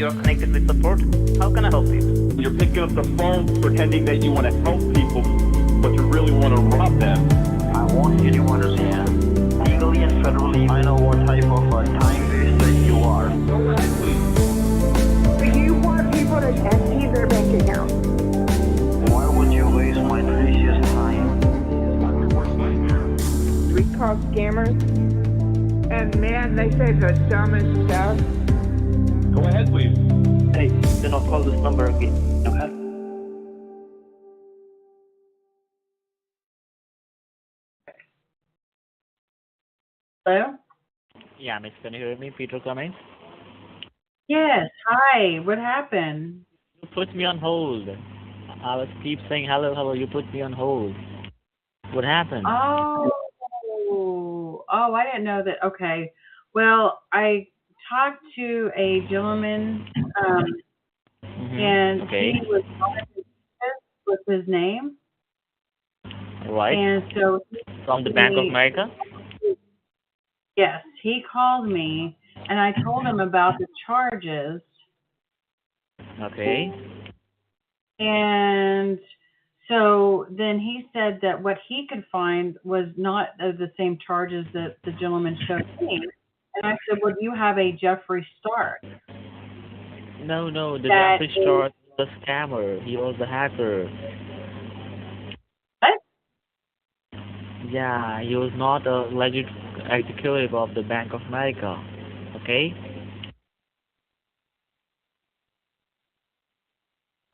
you're connected with support. How can I help you? You're picking up the phone pretending that you want to help people, but you really want to rob them. I want you to understand, legally and federally, I know what type of time waster you are. Go ahead, please. Do you want people to empty their bank account? Why would you waste my precious time? We call scammers. And man, they say the dumbest stuff. Go ahead, please. Hey, do not call this number again. Okay? Hello? Yeah, miss, can you hear me? Peter Clemens? Yes. Hi. What happened? You put me on hold. I was keep saying hello, hello. You put me on hold. What happened? Oh, I didn't know that. Okay. Well, I talked to a gentleman, and Okay. he was with his name, Right. and so From the Bank of America? yes, he called me, and I told him about the charges, Okay. and so then he said that what he could find was not the same charges that the gentleman showed me. And I said, well, do you have a Jeffree Star? No, the That Jeffree Star was the scammer. He was the hacker. What? Yeah, he was not a legit executive of the Bank of America. Okay?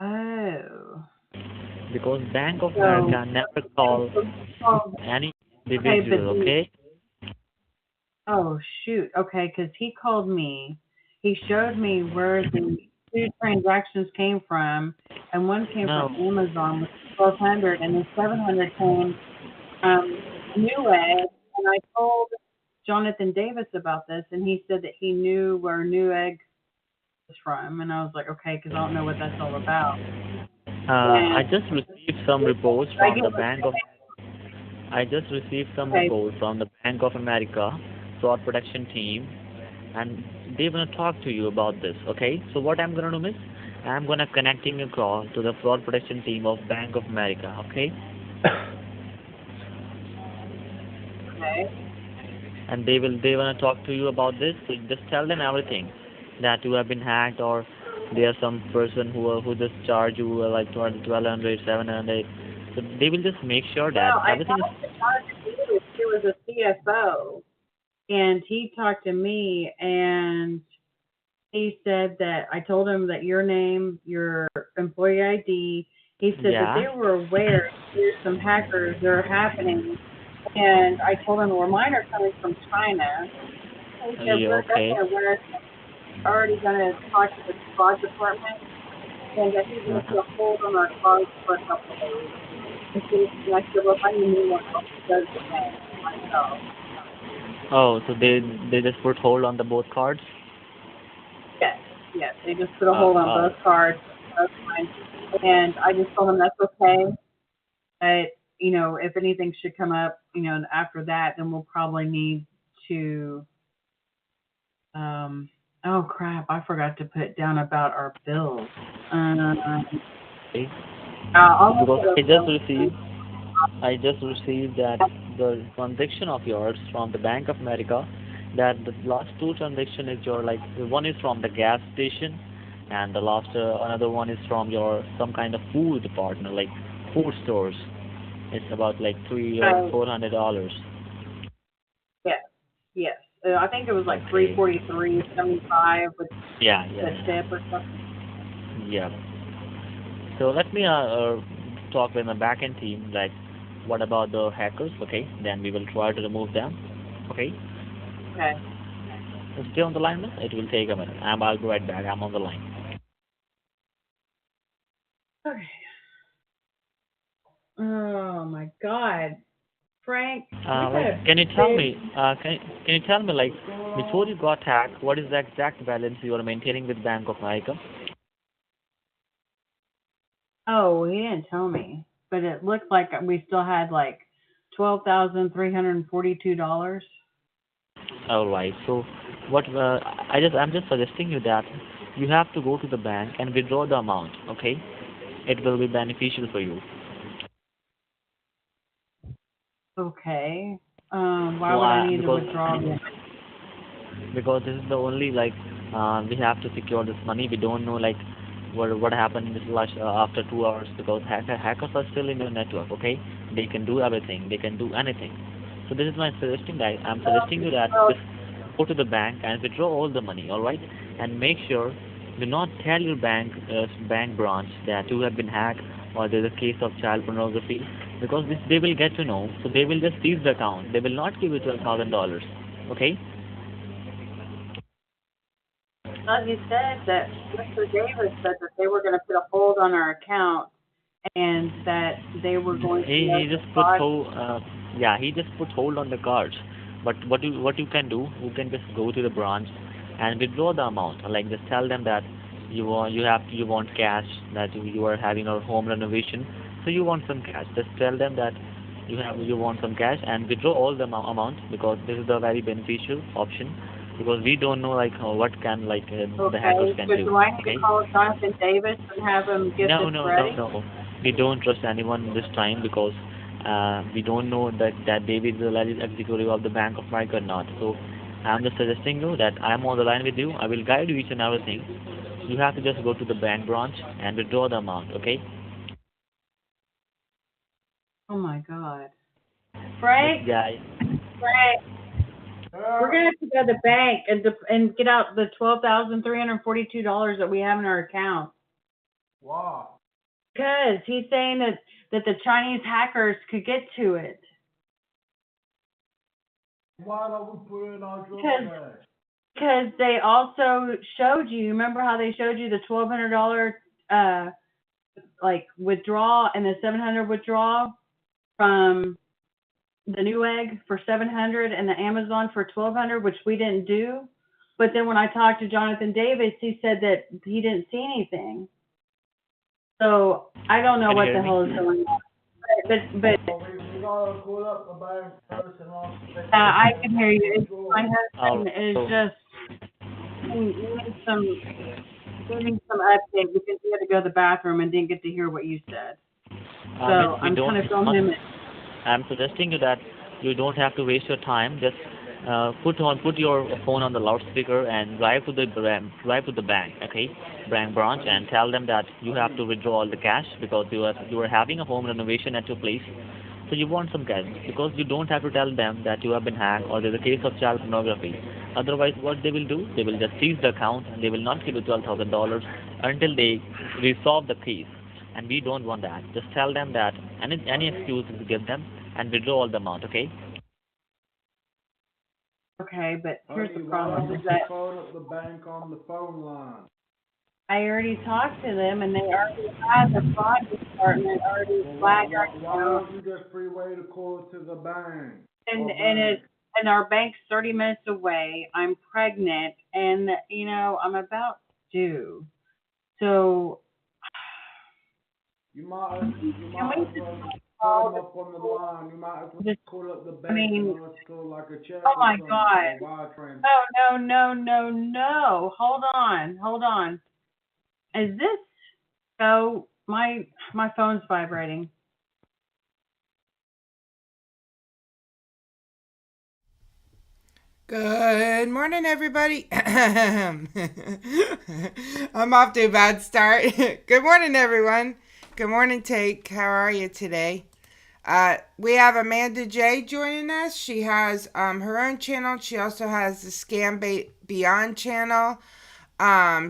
Oh. Because Bank of So- America never called Oh, any individual, okay? oh, shoot. Okay, because he called me. He showed me where the two transactions came from, and one came from Amazon with 1,200, and the 700 came from Newegg. And I told Jonathan Davis about this, and he said that he knew where Newegg was from. And I was like, okay, because I don't know what that's all about. I just received some reports from the Bank of America fraud protection team, and they want to talk to you about this. Okay, so what I'm gonna do, miss, I'm gonna connecting a call to the fraud protection team of Bank of America. Okay. Okay. And they want to talk to you about this. So just tell them everything, that you have been hacked, or there's some person who just charge you like 1,200, 700. So they will just make sure that Well, everything is. He was a CFO, and he talked to me, and he said that I told him that your name, your employee ID. He said that they were aware there's some hackers that are happening, and I told him, well, mine are coming from China. He said, we're already going to talk to the fraud department, and that he's going to put a hold on our cards for a couple of days. And I said, well, if I need anyone else who does the same myself. Oh, so they just put hold on the both cards? Yes, they just put a hold on both cards. That's fine. And I just told them that's okay. But, if anything should come up, after that, then we'll probably need to, oh crap, I forgot to put down about our bills. Okay. Because I just received that the transaction of yours from the Bank of America, that the last two transaction is one is from the gas station, and the last another one is from your some kind of food partner, like food stores. It's about like $300 or $400. Yes. I think it was like $343.75 with the tip or something. Yeah. So let me talk with my backend team, like what about the hackers, okay? Then we will try to remove them, okay? Okay. So stay on the line, miss. It will take a minute. I'll be right back. I'm on the line. Okay. Oh my God, Frank. Can you tell me? Can you tell me, like, before you got hacked, what is the exact balance you are maintaining with Bank of America? Oh, he didn't tell me, but it looked like we still had like $12,342. All right. So what? I'm just suggesting you that you have to go to the bank and withdraw the amount, okay? It will be beneficial for you. Okay. Why So would I need to because withdraw this? this is the only like we have to secure this money. We don't know like what happened in this last after 2 hours because hackers are still in your network. Okay, they can do everything. They can do anything. So this is my suggestion, guys. I'm suggesting you that Well, just go to the bank and withdraw all the money. All right, and make sure do not tell your bank branch that you have been hacked or there's a case of child pornography because this they will get to know. So they will just seize the account. They will not give you $12,000. Okay. he said that Mr. Davis said that they were going to put a hold on our account and that they were going to He just put notify. hold, yeah, he just put hold on the cards. But what you can do, you can just go to the branch and withdraw the amount. Like just tell them that you want cash, that you are having a home renovation, so you want some cash. Just tell them that you want some cash and withdraw all the amount because this is the very beneficial option because we don't know like what can like the hackers Okay, can so do. do I need to Okay. call Jonathan Davis and have him get No, this no, no, ready? no. We don't trust anyone this time because we don't know that David is the legit executive of the Bank of America or not. So I'm just suggesting you that I'm on the line with you. I will guide you each and everything. You have to just go to the bank branch and withdraw the amount, okay? Oh my God. This Frank, guy. we're going to have to go to the bank and get out the $12,342 that we have in our account. Wow. Because he's saying that the Chinese hackers could get to it. Why don't we put in our drug Because cash? because they also showed you. Remember how they showed you the $1,200 like withdrawal and the $700 withdrawal from the Newegg for $700 and the Amazon for $1,200, which we didn't do. But then when I talked to Jonathan Davis, he said that he didn't see anything. So I don't know Can you what hear the me? hell is going on. But We gotta call up the bank first and all. I can hear you. My husband Oh, is so just needing some update because he had to go to the bathroom and didn't get to hear what you said. So we I'm don't trying to film him. I'm suggesting you that you don't have to waste your time. Just put your phone on the loudspeaker and drive to the bank, okay, bank branch, and tell them that you have to withdraw all the cash because you are having a home renovation at your place. So you want some cash because you don't have to tell them that you have been hacked or there's a case of child pornography. Otherwise, what they will do, they will just seize the account and they will not give you $12,000 until they resolve the case. And we don't want that. Just tell them that any excuse to give them and withdraw all the amount, okay? Okay, but here's the Honey, why problem don't is we that phone up the bank on the phone line? I already talked to them and they already had the fraud department already Well, flagged our why account. don't you just freeway to call to the bank? And our bank's 30 minutes away. I'm pregnant and I'm about due. So You might as can well we put just them call up on the line. You might as well just call up the I bank mean, and ask for like a check oh or my something, God. or wire transfer. No. Hold on. Is this so my phone's vibrating. Good morning, everybody. I'm off to a bad start. Good morning, everyone. Good morning, Take. How are you today? We have Amanda J joining us. She has her own channel. She also has the Scambait Beyond channel.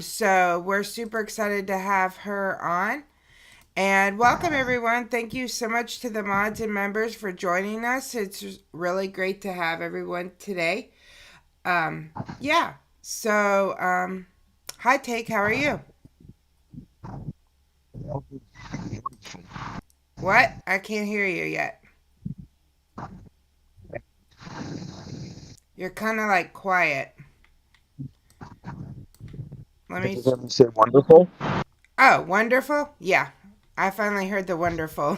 So we're super excited to have her on. And welcome, everyone. Thank you so much to the mods and members for joining us. It's really great to have everyone today. Yeah. So, hi, Take. How are you? What? I can't hear you yet. You're kind of like quiet. Let me say wonderful. Oh, wonderful? Yeah. I finally heard the wonderful.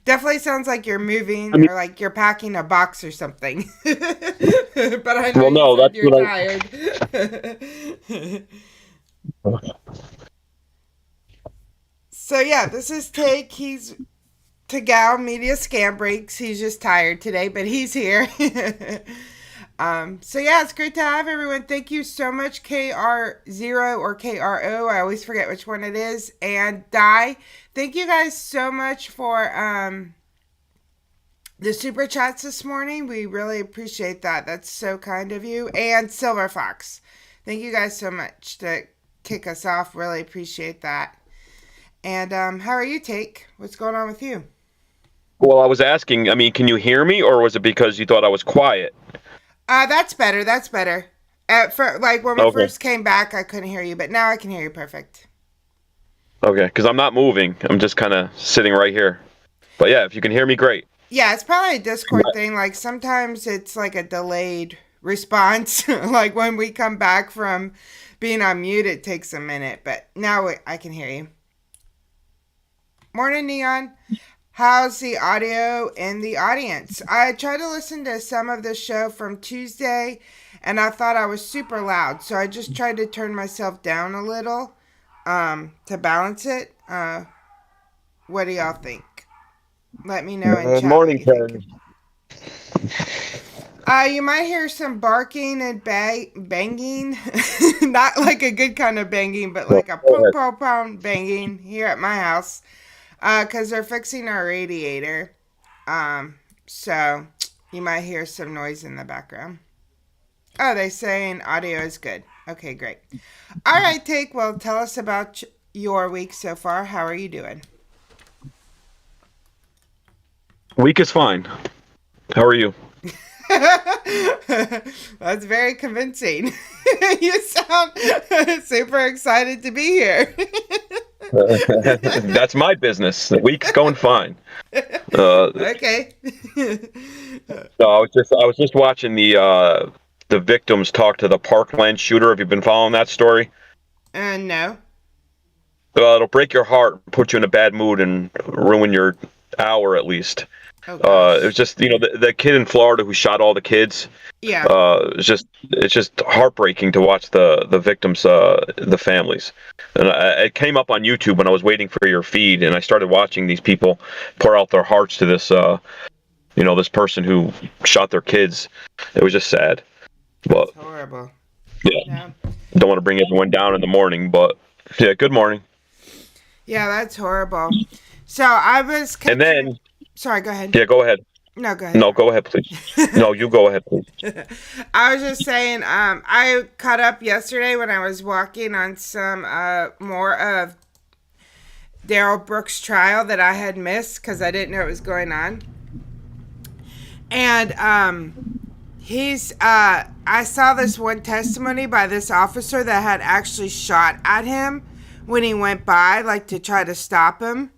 Definitely sounds like you're moving or like you're packing a box or something. But I know Well, no, you said that's you're what tired. So yeah, this is Take. He's TAGOW Media Scam Breaks. He's just tired today, but he's here. So yeah, it's great to have everyone. Thank you so much, KR0 or KRO. I always forget which one it is. And Die. Thank you guys so much for the super chats this morning. We really appreciate that. That's so kind of you. And Silver Fox. Thank you guys so much to kick us off. Really appreciate that. And how are you, Take? What's going on with you? Well, I was asking, I mean, can you hear me, or was it because you thought I was quiet? That's better. That's better. Like when we Okay. first came back, I couldn't hear you, but now I can hear you perfect. Okay, because I'm not moving. I'm just kind of sitting right here. But yeah, if you can hear me, great. Yeah, it's probably a Discord thing. Like sometimes it's like a delayed response. Like when we come back from being on mute, it takes a minute, but now I can hear you. Morning, Neon. How's the audio in the audience? I tried to listen to some of the show from Tuesday, and I thought I was super loud, so I just tried to turn myself down a little to balance it. What do y'all think? Let me know in Good chat. morning, what you Karen. think. You might hear some barking and banging. Not like a good kind of banging, but like a pom-pom banging here at my house. Because they're fixing our radiator. So you might hear some noise in the background. Oh, they're saying audio is good. Okay, great. All right, Take. Well, tell us about your week so far. How are you doing? Week is fine. How are you? That's very convincing. You sound super excited to be here. That's my business. The week's going fine. Okay. No, I was just watching the victims talk to the Parkland shooter. Have you been following that story? No. It'll break your heart, put you in a bad mood, and ruin your hour at least. Oh, It was just, the kid in Florida who shot all the kids. yeah. It's just heartbreaking to watch the victims, the families. And it came up on YouTube when I was waiting for your feed, and I started watching these people pour out their hearts to this, this person who shot their kids. It was just sad. But It's horrible. yeah, don't want to bring everyone down in the morning, but yeah, good morning. Yeah, that's horrible. So I was And then, sorry, go ahead. yeah, go ahead. No, go ahead. No, go ahead, please. No, you go ahead, please. I was just saying, I caught up yesterday when I was walking on some more of Daryl Brooks' trial that I had missed because I didn't know it was going on. And I saw this one testimony by this officer that had actually shot at him when he went by, like to try to stop him.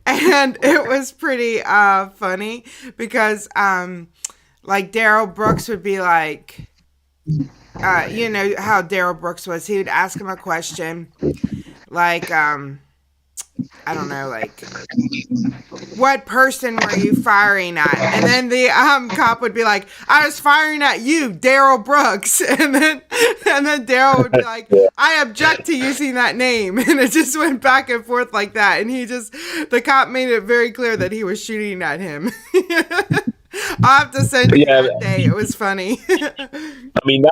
And it was pretty funny because like Daryl Brooks would be like, you know how Daryl Brooks was. He would ask him a question like, I don't know, like, what person were you firing at? And then the cop would be like, I was firing at you, Daryl Brooks. And then Daryl would be like, I object to using that name. And it just went back and forth like that. And the cop made it very clear that he was shooting at him. I'll have to send you that day. It was funny. I mean,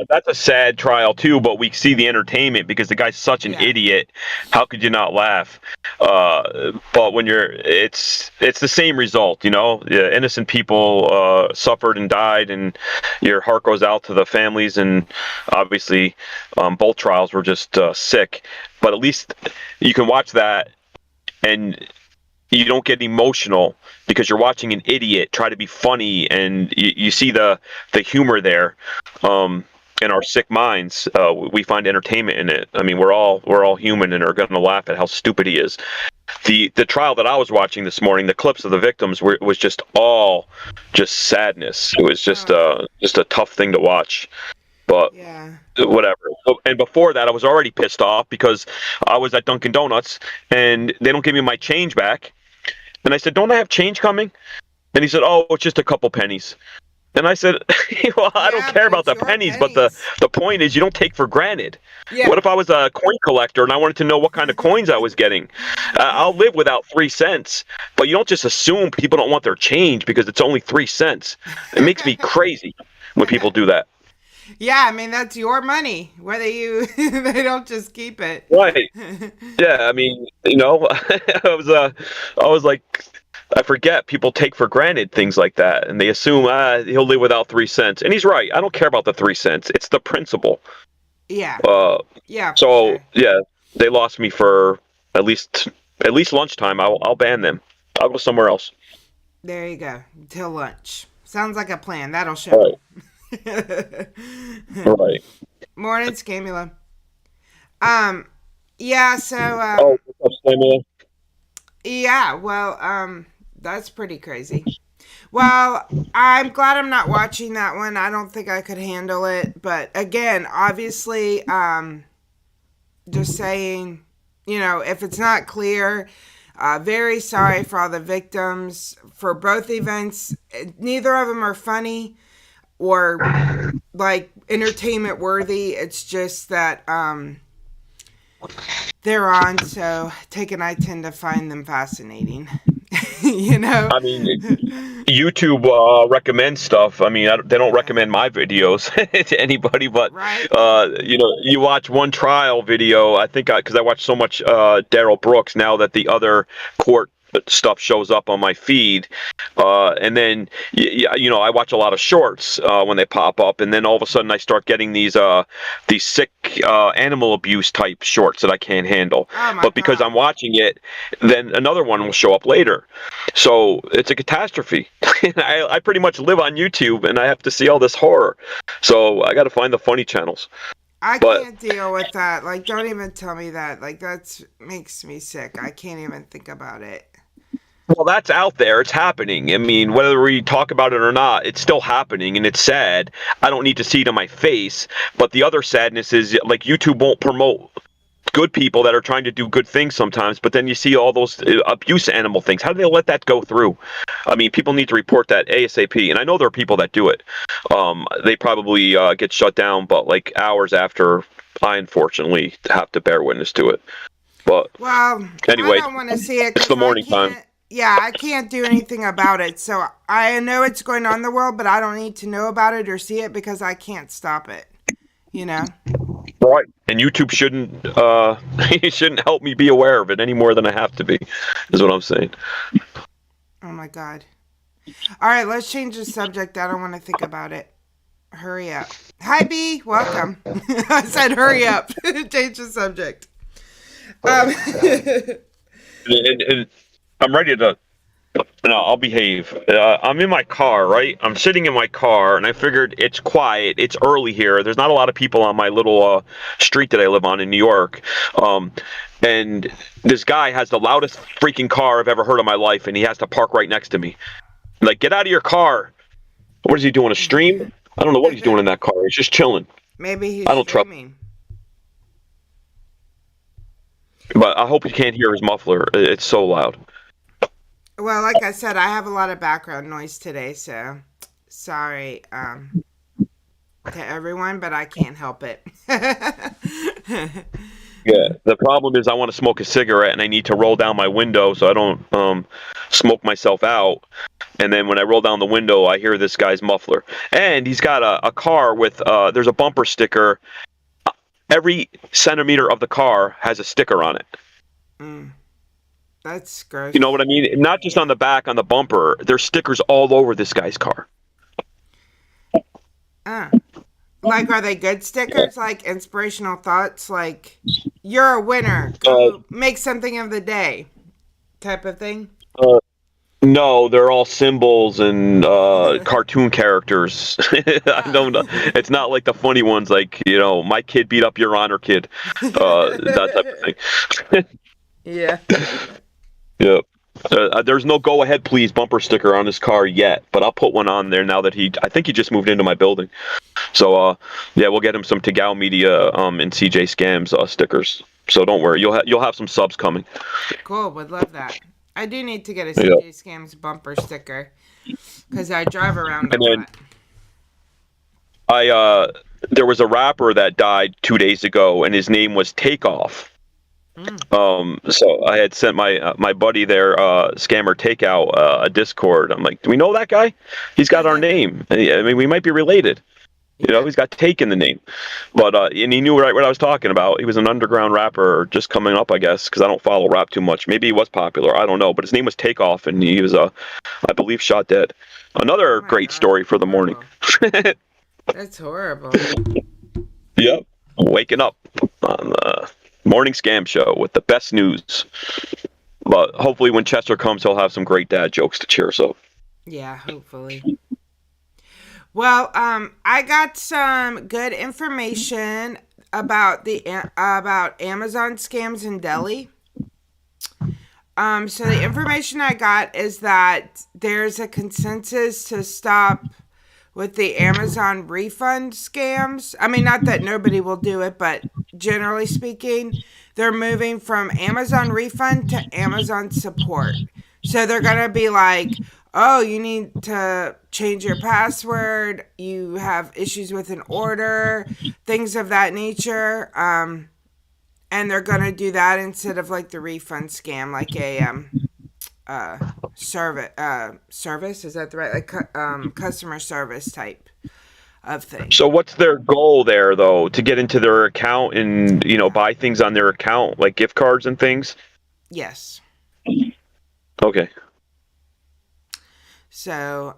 that's a sad trial too, but we see the entertainment because the guy's such an idiot. How could you not laugh? But when it's the same result, innocent people suffered and died, and your heart goes out to the families. And obviously, both trials were just sick. But at least you can watch that and you don't get emotional because you're watching an idiot try to be funny, and you see the humor there. In our sick minds, we find entertainment in it. I mean, we're all human and are going to laugh at how stupid he is. The trial that I was watching this morning, the clips of the victims was just all sadness. It was just a tough thing to watch. But whatever. And before that, I was already pissed off because I was at Dunkin' Donuts and they don't give me my change back. And I said, don't I have change coming? And he said, oh, it's just a couple pennies. And I said, well, I don't Yeah, care but about it's the your pennies, but the point is you don't take for granted. Yeah. What if I was a coin collector and I wanted to know what kind of coins I was getting? I'll live without 3 cents, but you don't just assume people don't want their change because it's only 3 cents. It makes me crazy when people do that. Yeah, I mean that's your money. Whether you they don't just keep it. Right. Yeah, I mean, I was like, I forget people take for granted things like that, and they assume he'll live without 3 cents, and he's right. I don't care about the 3 cents; it's the principle. Yeah. Uh, Yeah, for so sure. yeah, they lost me for at least lunchtime. I'll ban them. I'll go somewhere else. There you go. Till lunch. Sounds like a plan. That'll show. Right. Right. Morning, Scamula. Yeah, so Oh, what's up, Samuel? yeah, well, that's pretty crazy. Well, I'm glad I'm not watching that one. I don't think I could handle it. But again, obviously, just saying, if it's not clear, very sorry for all the victims for both events. Neither of them are funny or like entertainment worthy. It's just that they're on, so Take and I tend to find them fascinating. I mean, YouTube recommends stuff. I mean, they don't recommend my videos to anybody, but Right. You watch one trial video. I think because I watch so much Daryl Brooks now that the other court stuff shows up on my feed, and then I watch a lot of shorts when they pop up, and then all of a sudden I start getting these sick animal abuse type shorts that I can't handle. Oh my But because God. I'm watching it, then another one will show up later. So it's a catastrophe. I pretty much live on YouTube, and I have to see all this horror. So I got to find the funny channels. I But- can't deal with that. Like, don't even tell me that. Like, that makes me sick. I can't even think about it. Well, that's out there. It's happening. I mean, whether we talk about it or not, it's still happening, and it's sad. I don't need to see it in my face. But the other sadness is, like, YouTube won't promote good people that are trying to do good things sometimes, but then you see all those abuse animal things. How do they let that go through? I mean, people need to report that ASAP, and I know there are people that do it. They probably get shut down, but like hours after, I unfortunately have to bear witness to it. But Well, anyway, I don't want to see it. it's the 'cause morning I can't- time. Yeah, I can't do anything about it. So I know it's going on in the world, but I don't need to know about it or see it because I can't stop it. Right. And YouTube shouldn't it shouldn't help me be aware of it any more than I have to be, is what I'm saying. Oh my God. All right, let's change the subject. I don't want to think about it. Hurry up. Hi, B. Welcome. I said hurry up. Change the subject. And I'm ready to. No, I'll behave. I'm in my car, right? I'm sitting in my car, and I figured it's quiet. It's early here. There's not a lot of people on my little street that I live on in New York. And this guy has the loudest freaking car I've ever heard in my life, and he has to park right next to me. Like, get out of your car. What is he doing? A stream? I don't know what he's doing in that car. He's just chilling. Maybe he's I don't trust- streaming. But I hope you can't hear his muffler. It's so loud. Well, like I said, I have a lot of background noise today, so sorry to everyone, but I can't help it. Yeah, the problem is I want to smoke a cigarette and I need to roll down my window so I don't smoke myself out. And then when I roll down the window, I hear this guy's muffler. And he's got a car with, there's a bumper sticker. Every centimeter of the car has a sticker on it. That's gross. You know what I mean? Not just on the back, on the bumper. There's stickers all over this guy's car. Like, are they good stickers? Like inspirational thoughts? Like, you're a winner. Go make something of the day type of thing? No, they're all symbols and cartoon characters. I don't know. It's not like the funny ones like, my kid beat up your honor kid. That type of thing. Yeah. Yep. There's no go ahead please bumper sticker on his car yet, but I'll put one on there now that I think he just moved into my building. So we'll get him some TAGOW Media and CJ Scams stickers. So don't worry, you'll have some subs coming. Cool, would love that. I do need to get a CJ Scams bumper sticker because I drive around a lot. There was a rapper that died 2 days ago, and his name was Takeoff. So I had sent my buddy there, Scammer Takeout, a Discord. I'm like, do we know that guy? He's got our name. I mean, we might be related. You know, he's got Take in the name. But and he knew right what I was talking about. He was an underground rapper just coming up, I guess, because I don't follow rap too much. Maybe he was popular. I don't know. But his name was Takeoff, and he was, I believe, shot dead. Another great story for the morning. That's horrible. Yep. Waking up on the morning scam show with the best news. But hopefully when Chester comes, he'll have some great dad jokes to cheer us up. Yeah, hopefully. Well, I got some good information about about Amazon scams in Delhi. So the information I got is that there's a consensus to stop with the Amazon refund scams. I mean, not that nobody will do it, but generally speaking, they're moving from Amazon refund to Amazon support. So they're going to be like, oh, you need to change your password, you have issues with an order, things of that nature. And they're going to do that instead of like the refund scam, like a service, is that the right, like customer service type of thing. So what's their goal there, though, to get into their account and, you know, buy things on their account, like gift cards and things? Yes. Okay. So,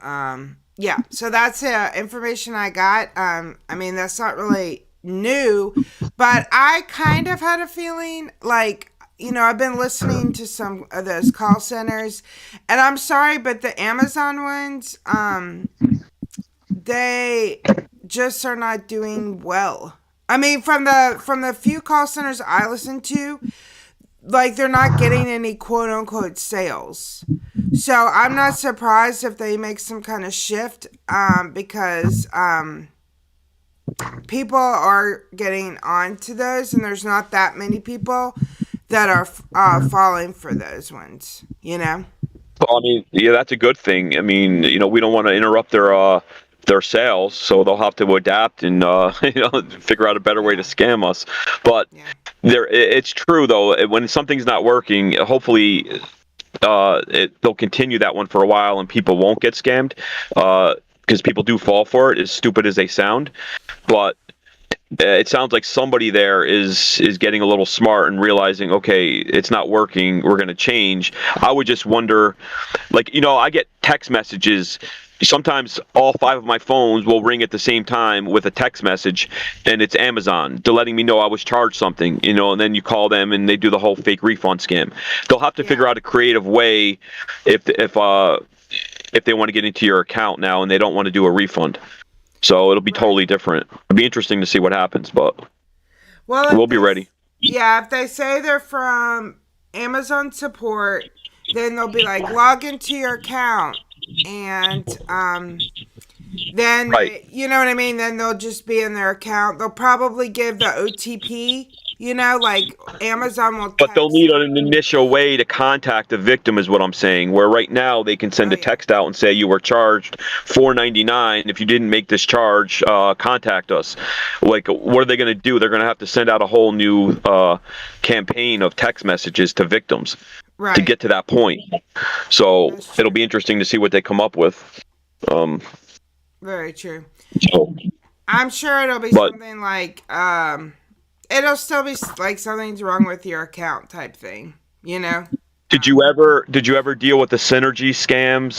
yeah, so that's information I got. I mean, that's not really new, but I kind of had a feeling like, you know, I've been listening to some of those call centers, and I'm sorry, but the Amazon ones, they just are not doing well. I mean, from the few call centers I listen to, like, they're not getting any quote-unquote sales. So I'm not surprised if they make some kind of shift, because people are getting onto those, and there's not that many people that are falling for those ones, you know? Well, I mean, yeah, that's a good thing. I mean, you know, we don't want to interrupt their sales, so they'll have to adapt and you know, figure out a better way to scam us. But it's true though. When something's not working, hopefully they'll continue that one for a while, and people won't get scammed because people do fall for it, as stupid as they sound. But it sounds like somebody there is getting a little smart and realizing, okay, it's not working, we're going to change. I would just wonder, like, you know, I get text messages. Sometimes all 5 of my phones will ring at the same time with a text message, and it's Amazon. They're letting me know I was charged something, you know, and then you call them and they do the whole fake refund scam. They'll have to figure out a creative way if they want to get into your account now and they don't want to do a refund. So it'll be totally different. It'll be interesting to see what happens, but we'll be ready. Yeah, if they say they're from Amazon support, then they'll be like, log into your account, and then you know what I mean, then they'll just be in their account. They'll probably give the OTP, you know, like Amazon will text. But they'll need an initial way to contact the victim, is what I'm saying, where right now they can send a text out and say you were charged $4.99. If you didn't make this charge, contact us. Like, what are they going to do? They're going to have to send out a whole new campaign of text messages to victims to get to that point. So it'll be interesting to see what they come up with. Very true. So, I'm sure it'll be something like, it'll still be like something's wrong with your account type thing, you know? Did you ever deal with the Synergy scams?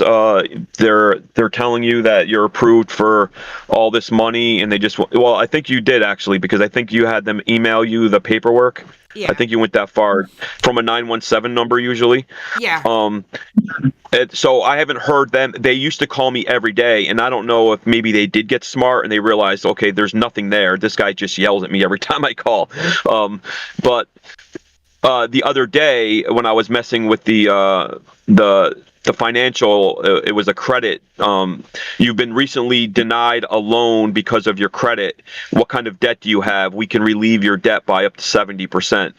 They're telling you that you're approved for all this money, and they just, well, I think you did actually, because I think you had them email you the paperwork. Yeah. I think you went that far, from a 917 number usually. Yeah. So I haven't heard them. They used to call me every day, and I don't know if maybe they did get smart and they realized, okay, there's nothing there. This guy just yells at me every time I call. But the other day when I was messing with the the financial, it was a credit. You've been recently denied a loan because of your credit. What kind of debt do you have? We can relieve your debt by up to 70%.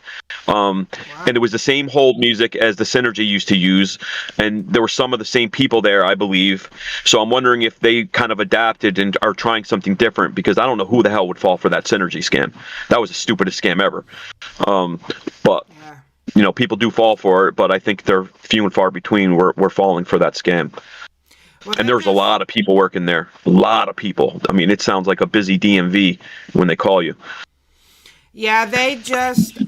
And it was the same hold music as the Synergy used to use, and there were some of the same people there, I believe. So I'm wondering if they kind of adapted and are trying something different, because I don't know who the hell would fall for that Synergy scam. That was the stupidest scam ever. But people do fall for it, but I think they're few and far between. We're falling for that scam. Well, And there's a lot of people working there. A lot of people. I mean, it sounds like a busy DMV when they call you. Yeah, they just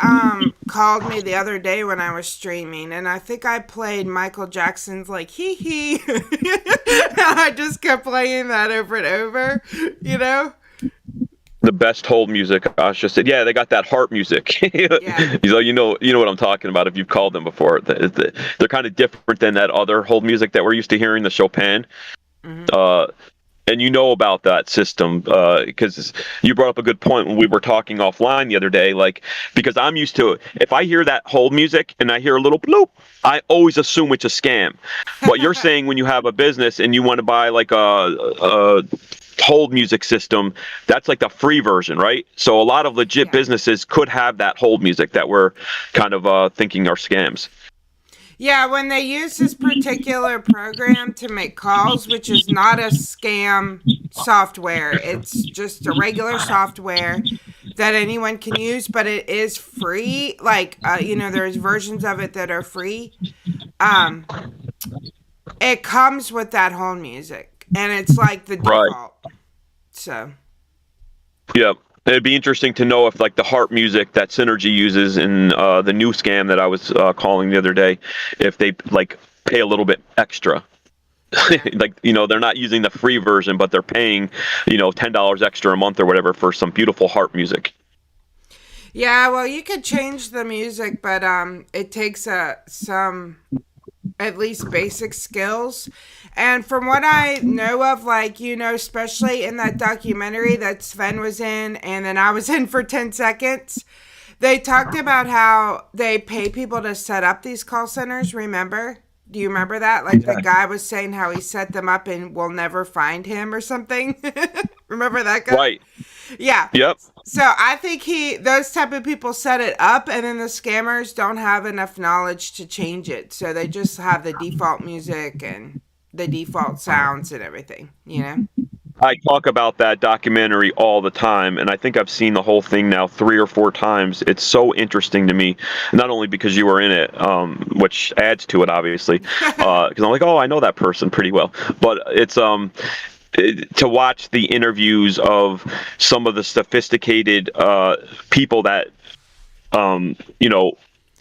called me the other day when I was streaming, and I think I played Michael Jackson's like hee hee. I just kept playing that over and over, The best hold music. I was just said, yeah, they got that harp music. Yeah. You know what I'm talking about if you've called them before. They're kind of different than that other hold music that we're used to hearing, the Chopin. Mm-hmm. And you know about that system because you brought up a good point when we were talking offline the other day. Like, because I'm used to it. If I hear that hold music and I hear a little bloop, I always assume it's a scam. What you're saying, when you have a business and you want to buy like a hold music system, that's like the free version, right? So a lot of legit businesses could have that hold music that we're kind of thinking are scams. Yeah, when they use this particular program to make calls, which is not a scam software, it's just a regular software that anyone can use, but it is free. Like, there's versions of it that are free. It comes with that hold music, and it's like the default. Right. So. Yep. It'd be interesting to know if, like, the harp music that Synergy uses in the new scam that I was calling the other day, if they, like, pay a little bit extra. Like, they're not using the free version, but they're paying, $10 extra a month or whatever for some beautiful harp music. Yeah, well, you could change the music, but it takes some at least basic skills. And from what I know of, like, especially in that documentary that Sven was in and then I was in for 10 seconds, they talked about how they pay people to set up these call centers, remember? Do you remember that? Like, the guy was saying how he set them up and we'll never find him or something. Remember that guy? Right. Yeah. Yep. So I think those type of people set it up, and then the scammers don't have enough knowledge to change it. So they just have the default music and the default sounds and everything, I talk about that documentary all the time, and I think I've seen the whole thing now 3 or 4 times. It's so interesting to me, not only because you were in it, which adds to it, obviously, because I'm like, oh, I know that person pretty well, but it's to watch the interviews of some of the sophisticated people that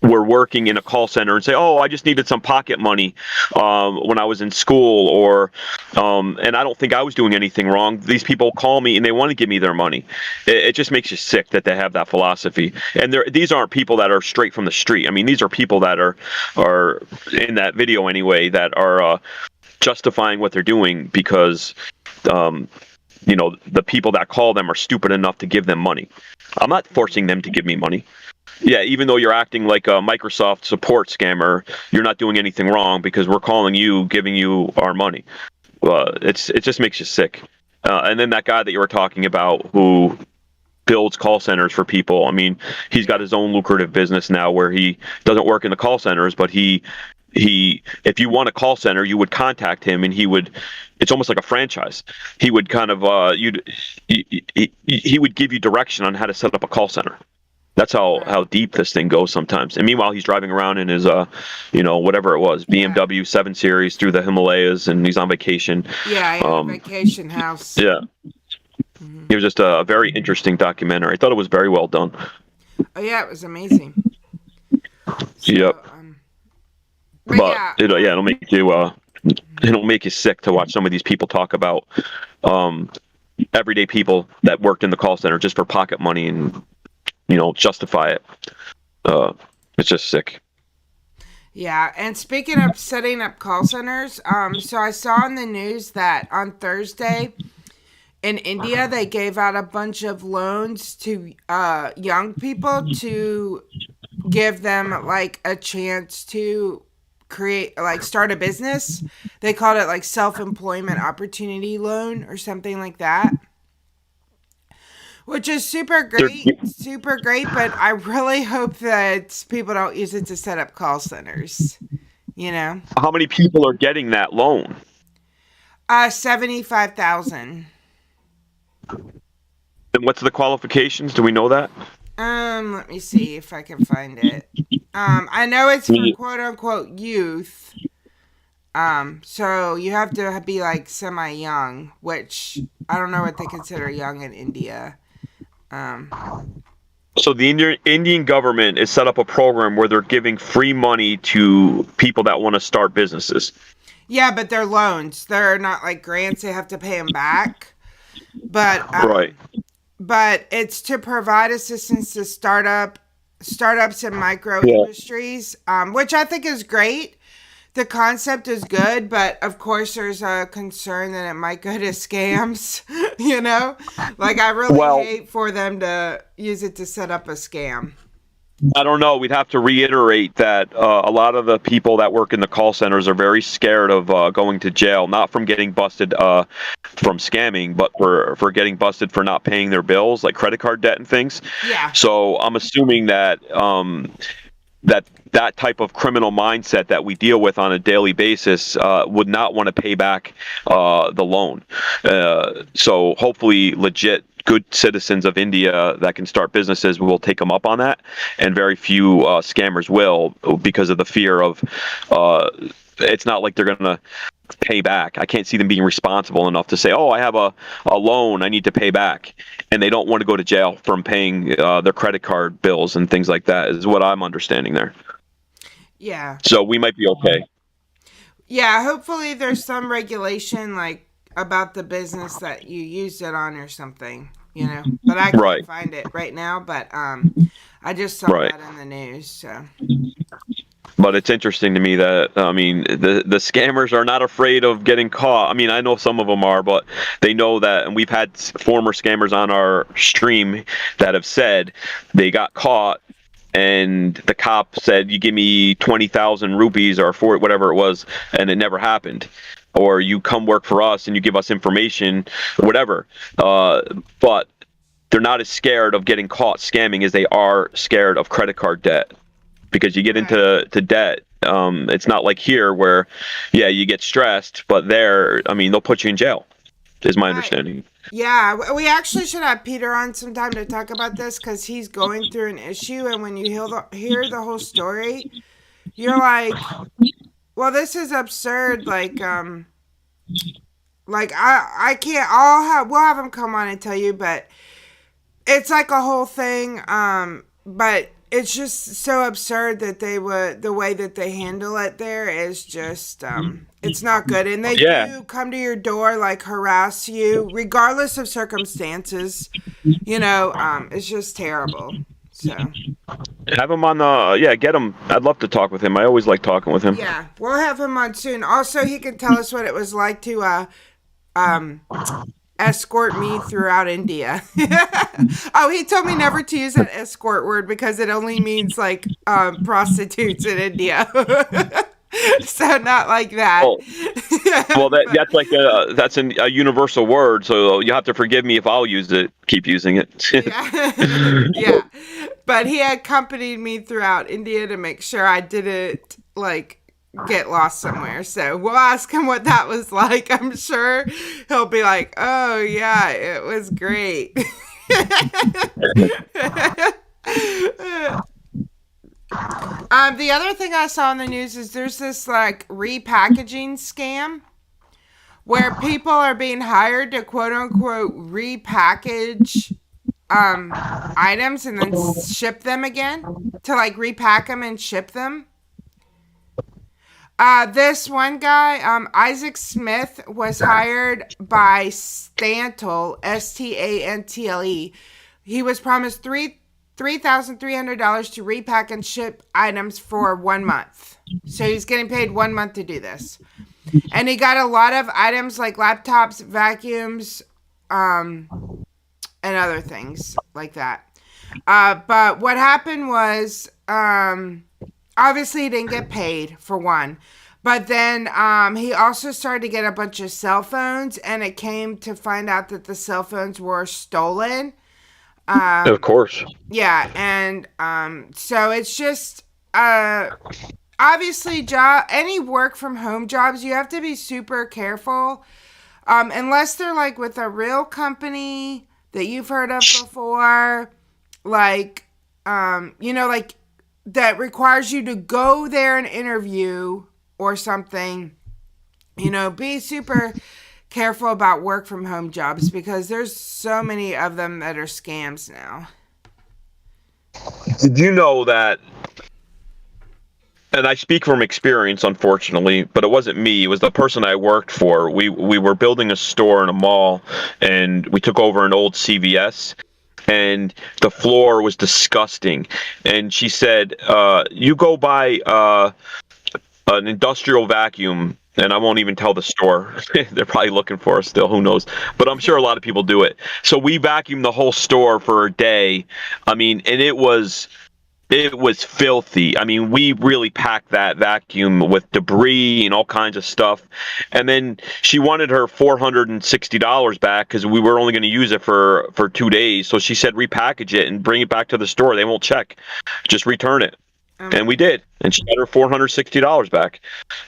were working in a call center and say, oh, I just needed some pocket money when I was in school, or and I don't think I was doing anything wrong. These people call me and they want to give me their money. It just makes you sick that they have that philosophy. And these aren't people that are straight from the street. I mean, these are people that are in that video anyway, that are justifying what they're doing because the people that call them are stupid enough to give them money. I'm not forcing them to give me money. Yeah, even though you're acting like a Microsoft support scammer, you're not doing anything wrong because we're calling you, giving you our money. It just makes you sick. And then that guy that you were talking about who builds call centers for people, I mean, he's got his own lucrative business now where he doesn't work in the call centers, but he if you want a call center, you would contact him and it's almost like a franchise. He would kind of he would give you direction on how to set up a call center. That's how deep this thing goes sometimes. And meanwhile, he's driving around in his whatever it was, BMW 7 Series through the Himalayas, and he's on vacation. Yeah, a vacation house. Yeah. Mm-hmm. It was just a very interesting documentary. I thought it was very well done. Oh yeah, it was amazing. So, yep. But yeah. It'll make you sick to watch some of these people talk about everyday people that worked in the call center just for pocket money and justify it. It's just sick. Yeah, and speaking of setting up call centers, so I saw in the news that on Thursday in India they gave out a bunch of loans to young people to give them like a chance to start a business. They called it like self-employment opportunity loan or something like that. Which is super great, but I really hope that people don't use it to set up call centers, you know? How many people are getting that loan? 75,000. And what's the qualifications? Do we know that? Let me see if I can find it. I know it's for quote unquote youth. So you have to be like semi-young, which I don't know what they consider young in India. So the Indian government has set up a program where they're giving free money to people that want to start businesses. Yeah, but they're loans. They're not like grants. They have to pay them back. But Right. But it's to provide assistance to startups and micro industries, which I think is great. The concept is good, but of course there's a concern that it might go to scams, you know? Like I really hate for them to use it to set up a scam. I don't know. We'd have to reiterate that a lot of the people that work in the call centers are very scared of going to jail, not from getting busted from scamming, but for getting busted for not paying their bills, like credit card debt and things. Yeah. So I'm assuming that that type of criminal mindset that we deal with on a daily basis would not want to pay back the loan. So hopefully legit good citizens of India that can start businesses will take them up on that, and very few scammers will, because of the fear of it's not like they're going to pay back. I can't see them being responsible enough to say, oh, I have a loan I need to pay back, and they don't want to go to jail from paying their credit card bills and things like that, is what I'm understanding there. Yeah. So we might be okay. Yeah, hopefully there's some regulation like about the business that you used it on or something, you know. But I can't find it right now, but I just saw that in the news, so. But it's interesting to me that, I mean, the scammers are not afraid of getting caught. I mean, I know some of them are, but they know that, and we've had former scammers on our stream that have said they got caught, and the cop said, you give me 20,000 rupees or whatever it was, and it never happened. Or you come work for us and you give us information, whatever. But they're not as scared of getting caught scamming as they are scared of credit card debt. Because you get into debt, it's not like here where, yeah, you get stressed, but there, I mean, they'll put you in jail, is my understanding. Yeah, we actually should have Peter on sometime to talk about this, because he's going through an issue, and when you hear the whole story, you're like, well, this is absurd. Like I can't. We'll have him come on and tell you, but it's like a whole thing. But it's just so absurd that the way that they handle it there is just, it's not good. And they do come to your door, like harass you, regardless of circumstances. You know, it's just terrible. So have him on the, get him. I'd love to talk with him. I always like talking with him. Yeah, we'll have him on soon. Also, he can tell us what it was like to, escort me throughout India. Oh, he told me never to use that escort word because it only means like prostitutes in India. So not like that. Well, that's like that's a universal word, so you have to forgive me if I'll keep using it. Yeah. But he accompanied me throughout India to make sure I didn't like get lost somewhere. So we'll ask him what that was like. I'm sure he'll be like, oh yeah, it was great. The other thing I saw in the news is there's this like repackaging scam where people are being hired to quote unquote repackage items and then ship them again, to like repack them and ship them. This one guy, Isaac Smith, was hired by Stantle, Stantle. He was promised $3,300 to repack and ship items for 1 month. So he's getting paid 1 month to do this. And he got a lot of items like laptops, vacuums, and other things like that. But what happened was, obviously he didn't get paid for one. But then he also started to get a bunch of cell phones, and it came to find out that the cell phones were stolen. Of course. Yeah, and so it's just obviously any work from home jobs, you have to be super careful. Unless they're like with a real company that you've heard of before, like like that requires you to go there and interview or something. Be super careful about work from home jobs because there's so many of them that are scams now. Did you know that? And I speak from experience, unfortunately, but it wasn't me. It was the person I worked for. We were building a store in a mall, and we took over an old CVS, and the floor was disgusting. And she said, "You go buy an industrial vacuum." And I won't even tell the store. They're probably looking for us still. Who knows? But I'm sure a lot of people do it. So we vacuumed the whole store for a day. I mean, and it was filthy. I mean, we really packed that vacuum with debris and all kinds of stuff. And then she wanted her $460 back because we were only going to use it for 2 days. So she said, repackage it and bring it back to the store. They won't check. Just return it. And we did. And she got her $460 back.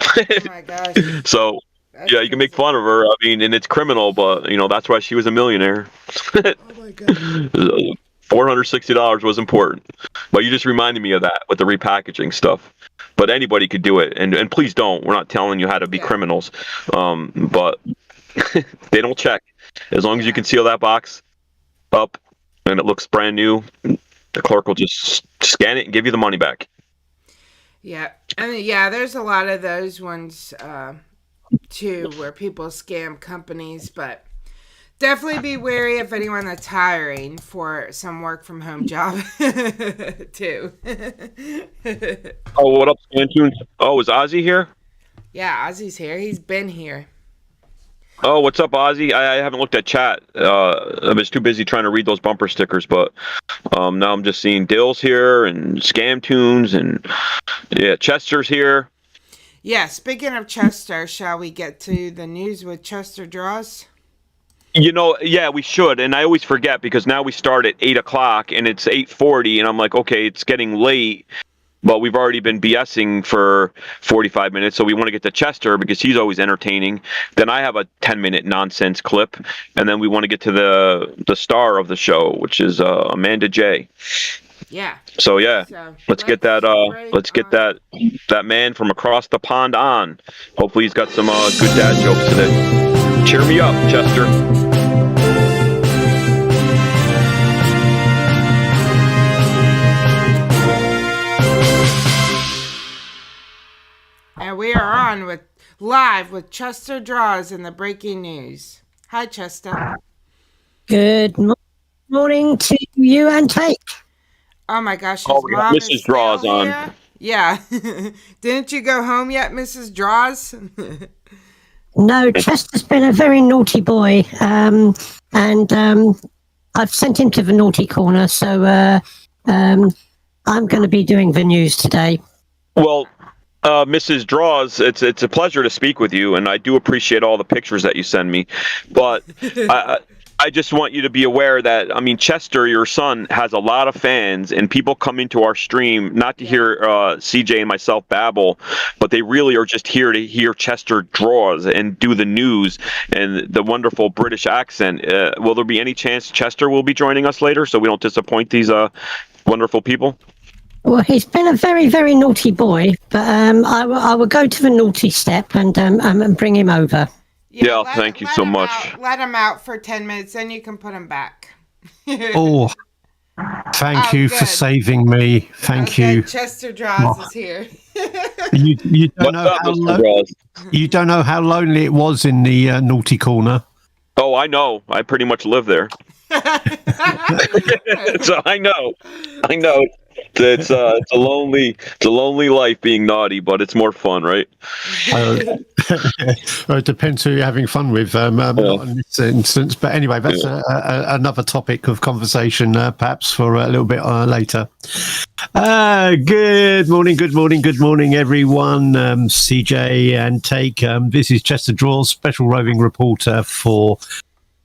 Oh my gosh. So, That's yeah, you can make fun of her. I mean, and it's criminal, but, that's why she was a millionaire. Oh my god. $460 was important. But you just reminded me of that with the repackaging stuff. But anybody could do it. And please don't. We're not telling you how to be criminals. But they don't check. As long as you can seal that box up and it looks brand new, the clerk will just scan it and give you the money back. Yeah. I mean, there's a lot of those ones too where people scam companies, but definitely be wary if anyone that's hiring for some work from home job too. Oh, what up, Scantunes? Oh, is Ozzy here? Yeah, Ozzy's here. He's been here. Oh, what's up, Ozzy? I haven't looked at chat. I was too busy trying to read those bumper stickers, but now I'm just seeing Dill's here and Scamtunes and Chester's here. Yeah, speaking of Chester, shall we get to the news with Chester Draws? Yeah, we should. And I always forget because now we start at 8 o'clock and it's 8:40 and I'm like, okay, it's getting late. But we've already been BSing for 45 minutes, so we want to get to Chester because he's always entertaining. Then I have a 10-minute nonsense clip, and then we want to get to the star of the show, which is Amanda J. Yeah. So let's get that that man from across the pond on. Hopefully he's got some good dad jokes today. Cheer me up, Chester. And we are on live with Chester Draws in the breaking news. Hi, Chester. Good morning to you and Take. Oh my gosh, we got mom Mrs. Draws on. Here? Yeah. Didn't you go home yet, Mrs. Draws? No, Chester's been a very naughty boy, and I've sent him to the naughty corner, so I'm going to be doing the news today. Well, Mrs. Draws, it's a pleasure to speak with you, and I do appreciate all the pictures that you send me. But I just want you to be aware that, Chester, your son, has a lot of fans, and people come into our stream not to hear CJ and myself babble, but they really are just here to hear Chester Draws and do the news and the wonderful British accent. Will there be any chance Chester will be joining us later so we don't disappoint these wonderful people? Well, he's been a very, very naughty boy, but I will go to the naughty step and bring him over. Yeah, thank you so much. Let him out for 10 minutes, then you can put him back. Oh, thank you for saving me. Thank you. Chester Draws is here. You don't know how lonely it was in the naughty corner. Oh, I know. I pretty much live there. So I know. It's a lonely life being naughty, but it's more fun, right? Well, it depends who you're having fun with. Not in this instance, but anyway, that's another topic of conversation, perhaps for a little bit later. Good morning, everyone. CJ and Take. This is Chester Draws, special roving reporter for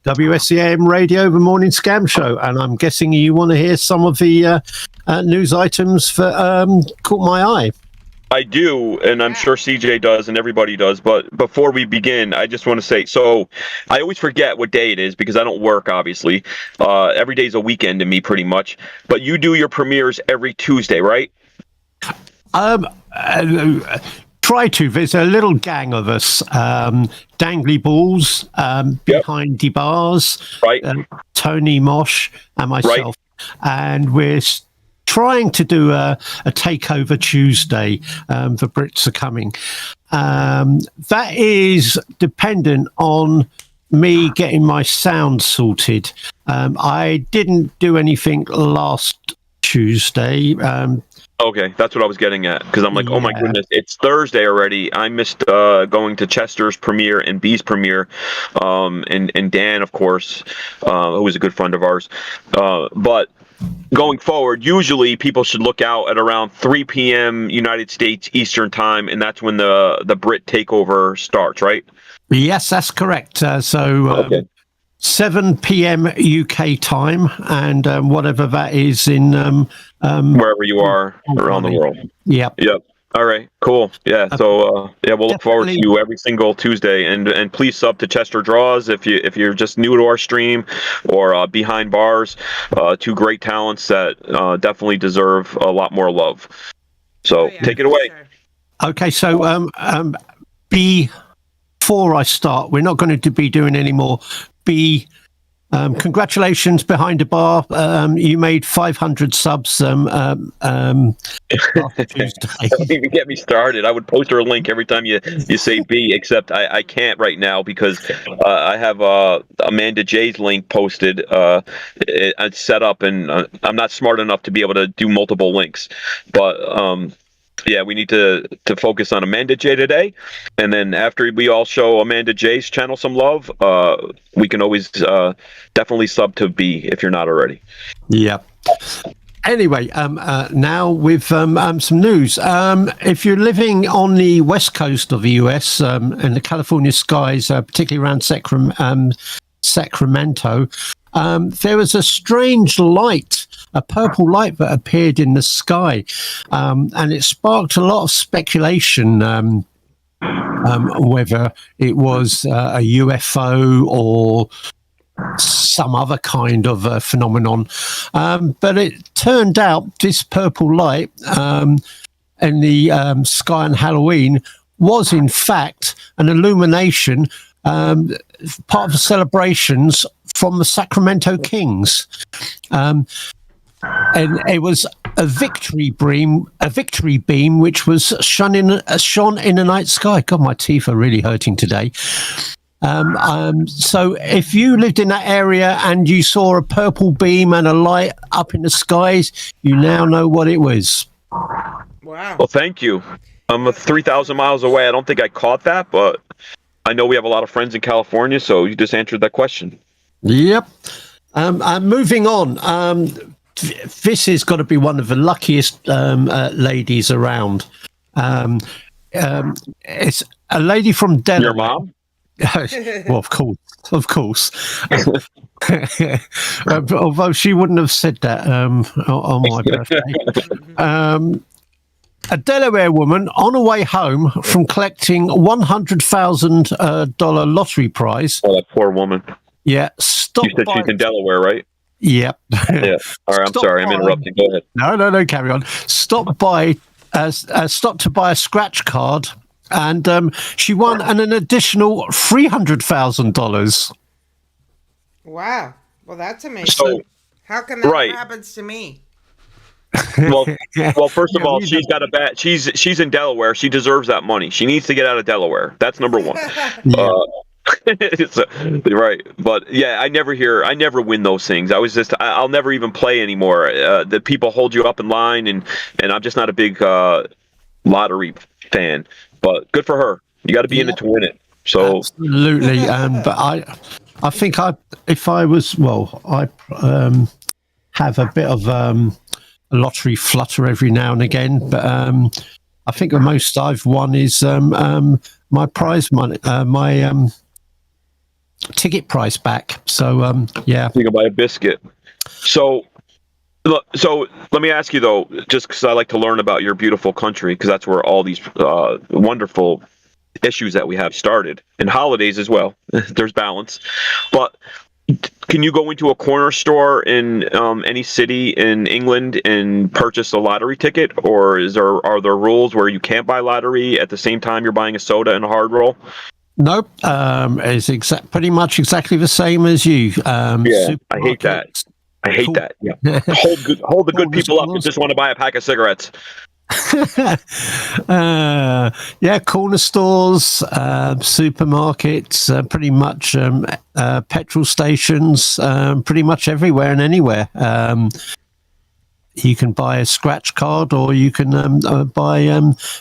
WSCAM Radio, the Morning Scam Show, and I'm guessing you want to hear some of the news items that caught my eye. I do, and I'm sure CJ does, and everybody does. But before we begin, I just want to say, so I always forget what day it is because I don't work, obviously. Every day's a weekend to me, pretty much. But you do your premieres every Tuesday, right? Try to. There's a little gang of us, Dangly Balls, behind the bars, right? Tony Mosh and myself, and we're trying to do a takeover Tuesday. The Brits are coming. That is dependent on me getting my sound sorted. I didn't do anything last Tuesday. Okay, that's what I was getting at, because I'm like, oh my goodness, it's Thursday already. I missed going to Chester's premiere and B's premiere, and Dan, of course, who was a good friend of ours. But going forward, usually people should look out at around 3 p.m. United States Eastern Time, and that's when the Brit takeover starts, right? Yes, that's correct. 7 p.m. UK time, and whatever that is in wherever you are around the world. Yep. All right, cool. Yeah, so we'll look forward to you every single Tuesday, and please sub to Chester Draws if you're just new to our stream, or Behind Bars, two great talents that definitely deserve a lot more love. So take it away. Sure. Okay, so before I start, we're not going to be doing any more. Congratulations, Behind the Bar. You made 500 subs last Tuesday. Don't even get me started. I would post her a link every time you say B, except I can't right now because I have Amanda J's link posted. It's set up, and I'm not smart enough to be able to do multiple links. But yeah, we need to focus on Amanda J today, and then after we all show Amanda J's channel some love, we can always definitely sub to B if you're not already. Yep. Anyway, now with some news. If you're living on the west coast of the US, in the California skies, particularly around Sacramento, there was a strange light, a purple light that appeared in the sky, and it sparked a lot of speculation whether it was a UFO or some other kind of phenomenon. But it turned out this purple light in the sky on Halloween was in fact an illumination, part of the celebrations from the Sacramento Kings. And it was a victory beam which was shone in the night sky. God, my teeth are really hurting today. So if you lived in that area and you saw a purple beam and a light up in the skies, you now know what it was. Wow. Well, thank you. I'm 3,000 miles away. I don't think I caught that, but I know we have a lot of friends in California, so you just answered that question. Yep. Moving on. This has got to be one of the luckiest ladies around. It's a lady from Delaware. Your mom? Well, of course. Although she wouldn't have said that on my birthday. A Delaware woman on her way home from collecting $100,000 lottery prize. Oh, that poor woman. Yeah, You said she's in Delaware, right? Yep. Yeah. All right. I'm sorry. I'm interrupting. Go ahead. No. Carry on. Stopped to buy a scratch card, and she won an additional $300,000. Wow. Well, that's amazing. So, how come that happens to me? Well, first of all, she's got a bad. She's in Delaware. She deserves that money. She needs to get out of Delaware. That's number one. Right, but yeah, I never win those things. I'll never even play anymore. The people hold you up in line, and I'm just not a big lottery fan. But good for her. You got to be in it to win it. So absolutely. But I think if I was, well, I have a bit of a lottery flutter every now and again. But I think the most I've won is my prize money, my ticket price back. So yeah, you can buy a biscuit. So let me ask you though, just because I like to learn about your beautiful country, because that's where all these wonderful issues that we have started, and holidays as well. There's balance. But can you go into a corner store in any city in England and purchase a lottery ticket, or are there rules where you can't buy lottery at the same time you're buying a soda and a hard roll? Nope. It's pretty much exactly the same as you. Yeah, I hate that. I hate that. Yeah, hold the good people up who just want to buy a pack of cigarettes. Yeah, corner stores, supermarkets, pretty much petrol stations, pretty much everywhere and anywhere. You can buy a scratch card, or you can buy a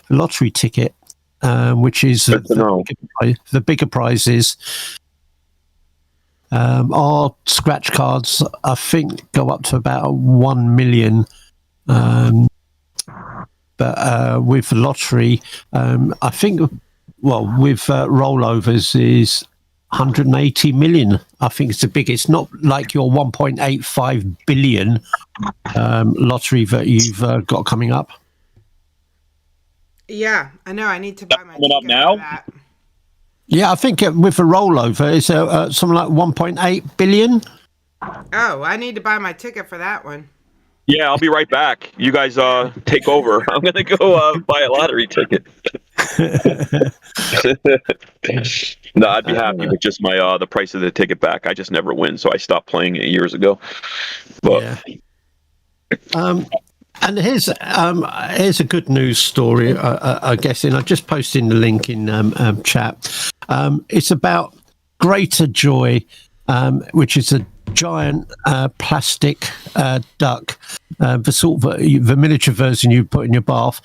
lottery ticket, which is the bigger prizes. Our scratch cards, I think, go up to about 1 million. But with lottery, I think, well, with rollovers is 180 million. I think it's the biggest. It's not like your 1.85 billion lottery that you've got coming up. Yeah, I know. I need to buy my coming up ticket now? for that. Yeah, I think with a rollover, it's something like 1.8 billion. Oh, I need to buy my ticket for that one. Yeah, I'll be right back. You guys take over. I'm gonna go buy a lottery ticket. No, I'd be happy with just my the price of the ticket back. I just never win, so I stopped playing it years ago. But yeah. And here's a good news story, I guess, and I just posted the link in chat. It's about Greater Joy, which is a giant plastic duck, the sort of the miniature version you put in your bath.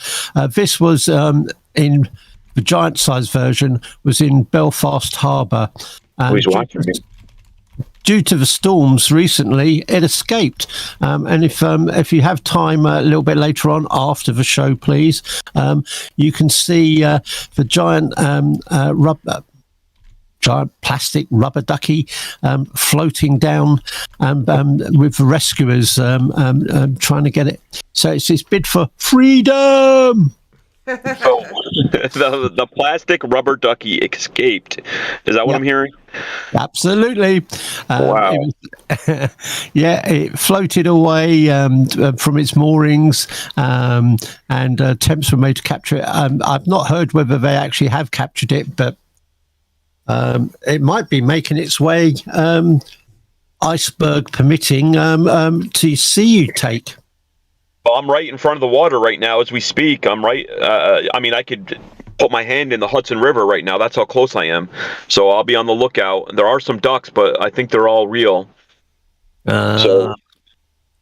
This was in the giant size version was in Belfast Harbour. Who's watching me? Due to the storms recently, it escaped. And if you have time a little bit later on after the show, please, you can see the giant plastic rubber ducky floating down with the rescuers trying to get it. So it's this bid for freedom. The plastic rubber ducky escaped. Is that what I'm hearing? Absolutely. Wow. It floated away from its moorings, and attempts were made to capture it. I've not heard whether they actually have captured it, but it might be making its way, iceberg permitting, to see you take. Well, I'm right in front of the water right now as we speak. I'm right. I mean, I could put my hand in the Hudson River right now. That's how close I am. So I'll be on the lookout. There are some ducks, but I think they're all real. So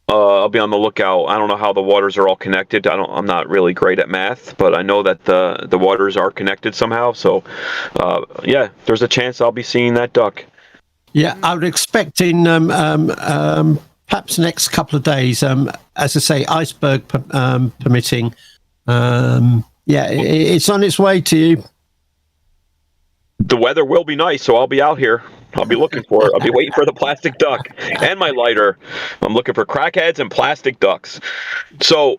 I'll be on the lookout. I don't know how the waters are all connected. I'm not really great at math, but I know that the waters are connected somehow. So yeah, there's a chance I'll be seeing that duck. Yeah, I would expect in perhaps the next couple of days, as I say, iceberg permitting. It's on its way to you. The weather will be nice, so I'll be out here. I'll be looking for it. I'll be waiting for the plastic duck and my lighter. I'm looking for crackheads and plastic ducks. So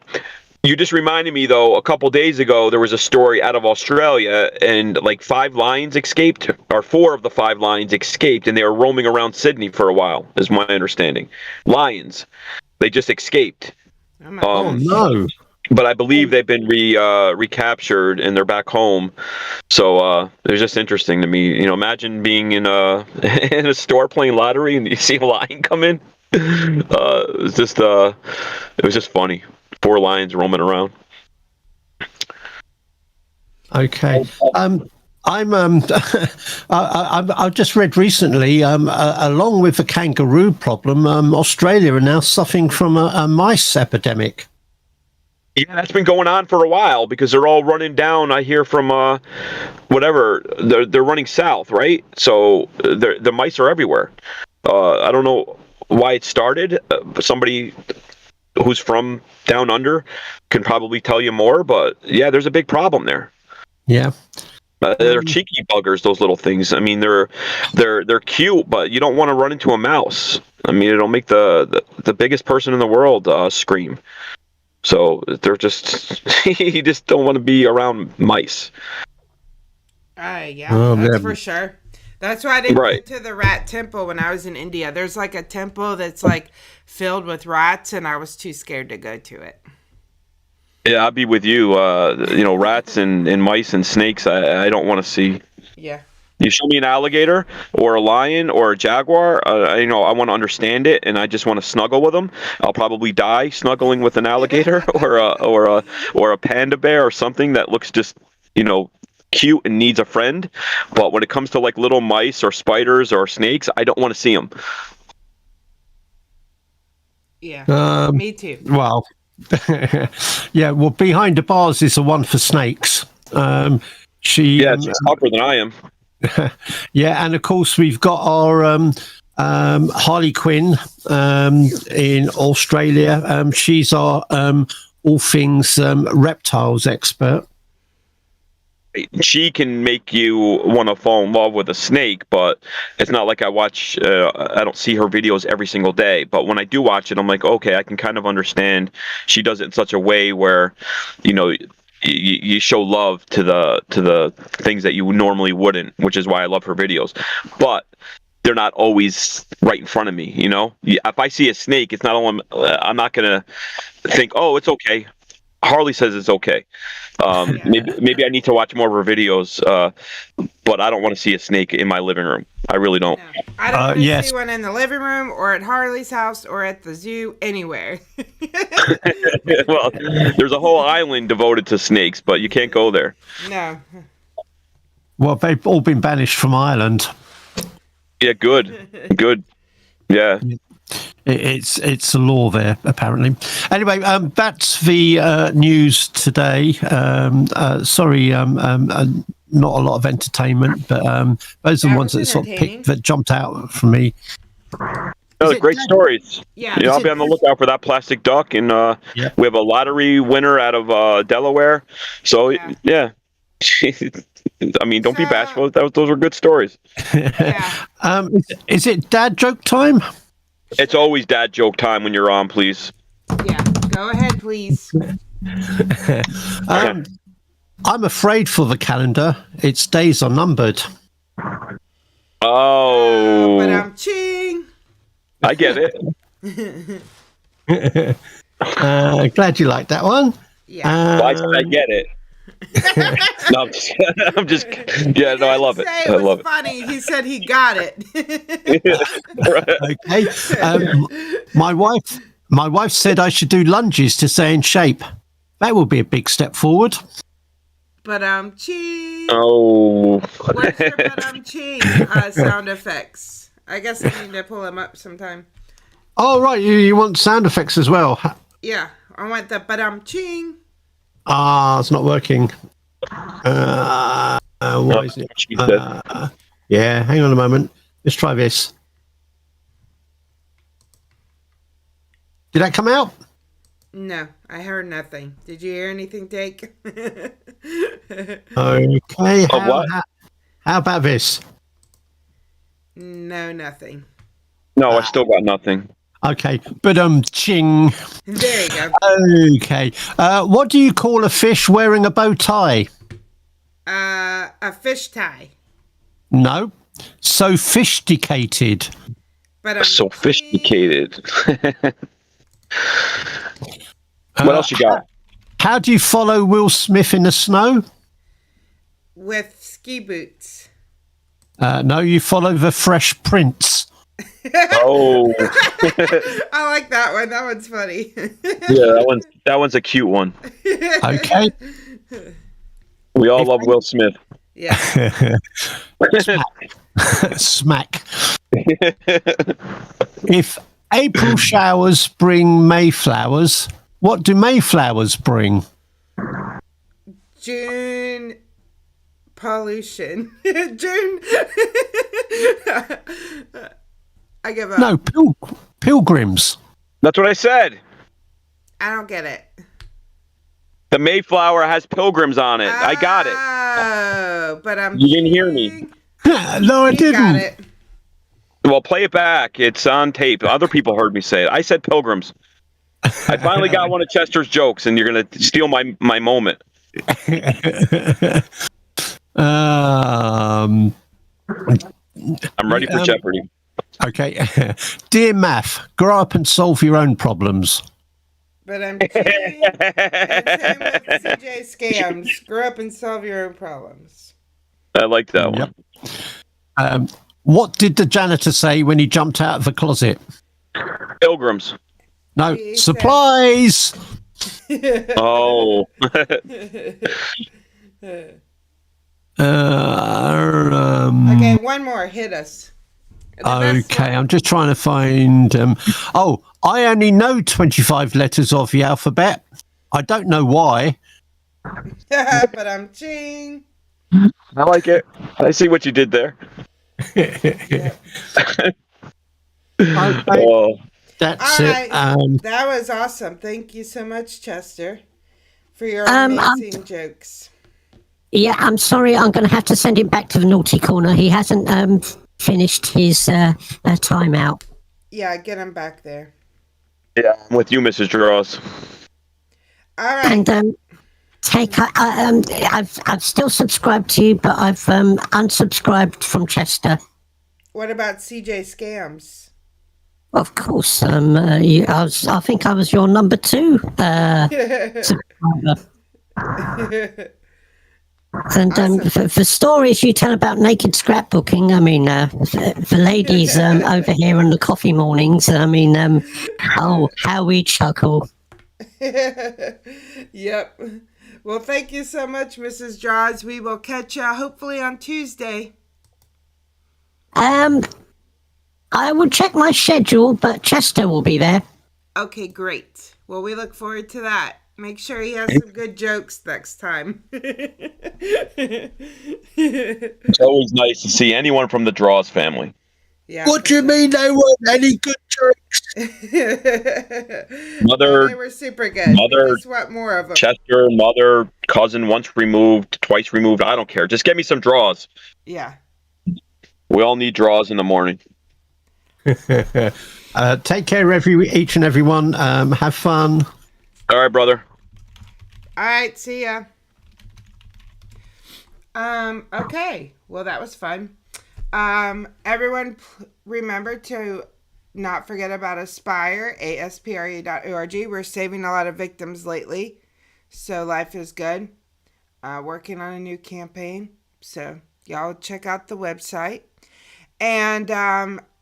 you just reminded me, though, a couple days ago, there was a story out of Australia, and like 5 lions escaped, or 4 of the 5 lions escaped, and they were roaming around Sydney for a while, is my understanding. Lions. They just escaped. Oh, no. But I believe they've been recaptured and they're back home. So it was just interesting to me. You know, imagine being in a store playing lottery and you see a lion come in. It was just funny. 4 lions roaming around. Okay. I've just read recently, along with the kangaroo problem, Australia are now suffering from a mice epidemic. Yeah, that's been going on for a while because they're all running down. I hear from whatever they're running south, right? So the mice are everywhere. I don't know why it started. But somebody who's from down under can probably tell you more. But yeah, there's a big problem there. Yeah. They're cheeky buggers, those little things. I mean, they're cute, but you don't want to run into a mouse. I mean, it'll make the biggest person in the world scream. So they're just you just don't want to be around mice. Yeah, that's for sure. That's why I didn't go to the rat temple when I was in India. There's like a temple that's like filled with rats, and I was too scared to go to it. Yeah, I'll be with you. Rats and mice and snakes, I don't want to see. Yeah. You show me an alligator or a lion or a jaguar, I want to understand it, and I just want to snuggle with them. I'll probably die snuggling with an alligator or a panda bear or something that looks just, cute and needs a friend. But when it comes to like little mice or spiders or snakes, I don't want to see them. Yeah, me too. Well, yeah. Well, behind the bars is the one for snakes. She's tougher than I am. Yeah, and of course we've got our Harley Quinn in Australia. She's our all things reptiles expert. She can make you want to fall in love with a snake, but it's not like I don't see her videos every single day. But when I do watch it, I'm like, okay, I can kind of understand. She does it in such a way where, you show love to the things that you normally wouldn't, which is why I love her videos. But they're not always right in front of me. If I see a snake, it's not all I'm not gonna think, oh, it's okay. Harley says it's okay. Maybe I need to watch more of her videos, but I don't want to see a snake in my living room. I really don't. No. I don't want to see one in the living room or at Harley's house or at the zoo, anywhere. Well, there's a whole island devoted to snakes, but you can't go there. No. Well, they've all been banished from Ireland. Yeah, good. Yeah. It's the law there, apparently. Anyway, that's the news today. Sorry, not a lot of entertainment, but those are the ones that sort of picked, that jumped out for me. No, great stories. Yeah, I'll be on the lookout for that plastic duck, and we have a lottery winner out of Delaware. So yeah. I mean, don't be bashful. Those were good stories. Yeah. Is it dad joke time? It's always dad joke time when you're on, please. Yeah, go ahead, please. I'm afraid for the calendar. Its days are numbered. Oh. But I'm ching. I get it. Glad you liked that one. Yeah. I get it. No, I'm just yeah, no, I love it. I love it. Funny. He said he got it. Okay. My wife said I should do lunges to stay in shape. That will be a big step forward. But I'm ching. Oh. What's your but I'm ching sound effects? I guess I need to pull them up sometime. Oh right, you want sound effects as well? Yeah, I want the but I'm ching. It's not working. Why is it? Yeah, hang on a moment. Let's try this. Did that come out? No, I heard nothing. Did you hear anything, Take? Okay. How about this? No, nothing. No, I still got nothing. Okay, but ching. There you go. Okay. What do you call a fish wearing a bow tie? A fish tie. No. Sophisticated. But sophisticated. What else you got? How do you follow Will Smith in the snow? With ski boots. No, you follow the Fresh Prince. Oh. I like that one. That one's funny. Yeah, that one's a cute one. Okay. We all love Will Smith. Yeah. Smack. If April showers bring Mayflowers, what do Mayflowers bring? June pollution. June. I give up. No, pilgrims. That's what I said. I don't get it. The Mayflower has pilgrims on it. I got it. Oh, but You didn't hear me. No, I He didn't. got it. Well, play it back. It's on tape. Other people heard me say it. I said pilgrims. I finally got one of Chester's jokes, and you're going to steal my moment. Um, I'm ready for Jeopardy. okay. Dear Math, grow up and solve your own problems. But I'm cheating. And same with CJ Scams. Grow up and solve your own problems. I like that one. What did the janitor say when he jumped out of the closet? Pilgrims. No, He supplies. Oh. Okay, one more. Hit us. The best Okay, one. I'm just trying to find. I only know 25 letters of the alphabet. I don't know why. But I'm cheating. I like it. I see what you did there. Oh. That's All it. right. That was awesome. Thank you so much, Chester, for your amazing jokes. Yeah, I'm sorry. I'm going to have to send him back to the naughty corner. He hasn't finished his timeout. Yeah, get him back there. Yeah, I'm with you, Mrs. Draws. All right. And I've still subscribed to you, but I've unsubscribed from Chester. What about CJ Scams? Of course. I think I was your number 2 subscriber. And Awesome. for stories you tell about naked scrapbooking, I mean, the ladies over here on the coffee mornings, I mean, oh, how we chuckle. Yep. Well, thank you so much, Mrs. Draws. We will catch you hopefully on Tuesday. I will check my schedule, but Chester will be there. Okay, great. Well, we look forward to that. Make sure he has some good jokes next time. It's always nice to see anyone from the Draws family. Yeah. What do you mean they weren't any good jokes? Mother, they were super good. We Mother, just want more of them. Chester, mother, cousin, once removed, twice removed. I don't care. Just get me some draws. Yeah. We all need draws in the morning. Take care, each and everyone. Have fun. All right, brother. All right, see ya. Okay. Well, that was fun. Everyone remember to not forget about Aspire, aspre.org. We're saving a lot of victims lately, so life is good. Working on a new campaign, so y'all check out the website. And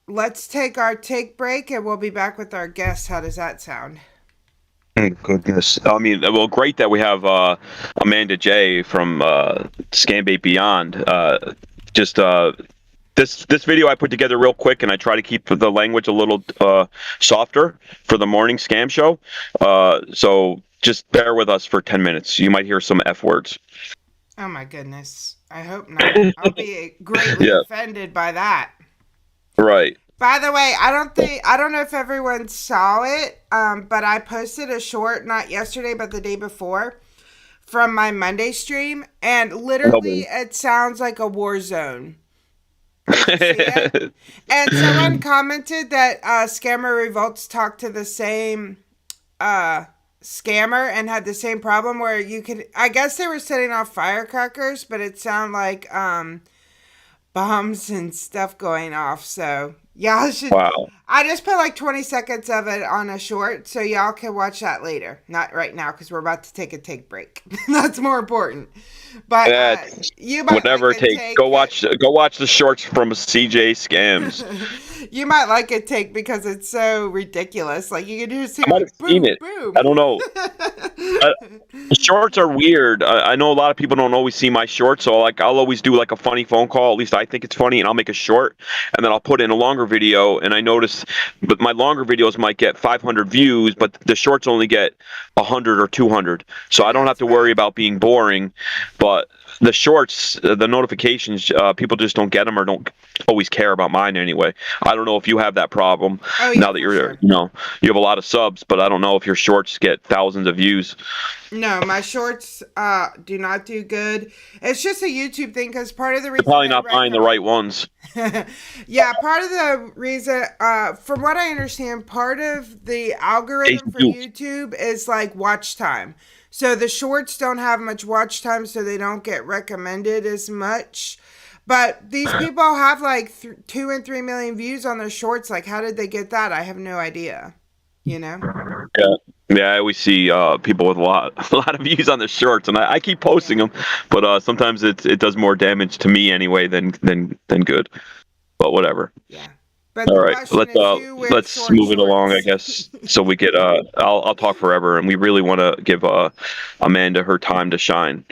let's take our take break, and we'll be back with our guests. How does that sound? Goodness. I mean, well, great that we have Amanda J from Scambait Beyond. This video I put together real quick, and I try to keep the language a little softer for the morning scam show. So just bear with us for 10 minutes. You might hear some F words. Oh my goodness. I hope not. I'll be greatly offended by that. Right. By the way, I don't know if everyone saw it, but I posted a short, not yesterday, but the day before, from my Monday stream, and literally it sounds like a war zone. And someone commented that Scammer Revolts talked to the same scammer and had the same problem where you could, I guess they were setting off firecrackers, but it sounded like bombs and stuff going off. So y'all should. Wow. I just put like 20 seconds of it on a short, so y'all can watch that later. Not right now because we're about to take a take break. That's more important. But you might whatever it takes. Go watch the shorts from CJ Scams. You might like it, Take, because it's so ridiculous. Like, you can just see I might like, have boom, seen it. boom. I don't know. Shorts are weird. I know a lot of people don't always see my shorts, so like I'll always do like a funny phone call. At least I think it's funny, and I'll make a short, and then I'll put in a longer video. And I notice, but my longer videos might get 500 views, but the shorts only get 100 or 200. So I don't have to worry about being boring. But the shorts, the notifications, people just don't get them or don't always care about mine anyway. I don't know if you have that problem now that you're, you have a lot of subs, but I don't know if your shorts get thousands of views. No, my shorts do not do good. It's just a YouTube thing because part of the reason You're probably not buying the right ones. Yeah, part of the reason, from what I understand, part of the algorithm for YouTube is like watch time. So the shorts don't have much watch time, so they don't get recommended as much. But these people have like 2 and 3 million views on their shorts. Like, how did they get that? I have no idea. You know? Yeah, I always see people with a lot of views on the shorts, and I keep posting them, but sometimes it does more damage to me anyway than good. But whatever. Yeah. But all right, let's move it along, I guess, so we get I'll talk forever, and we really want to give Amanda her time to shine.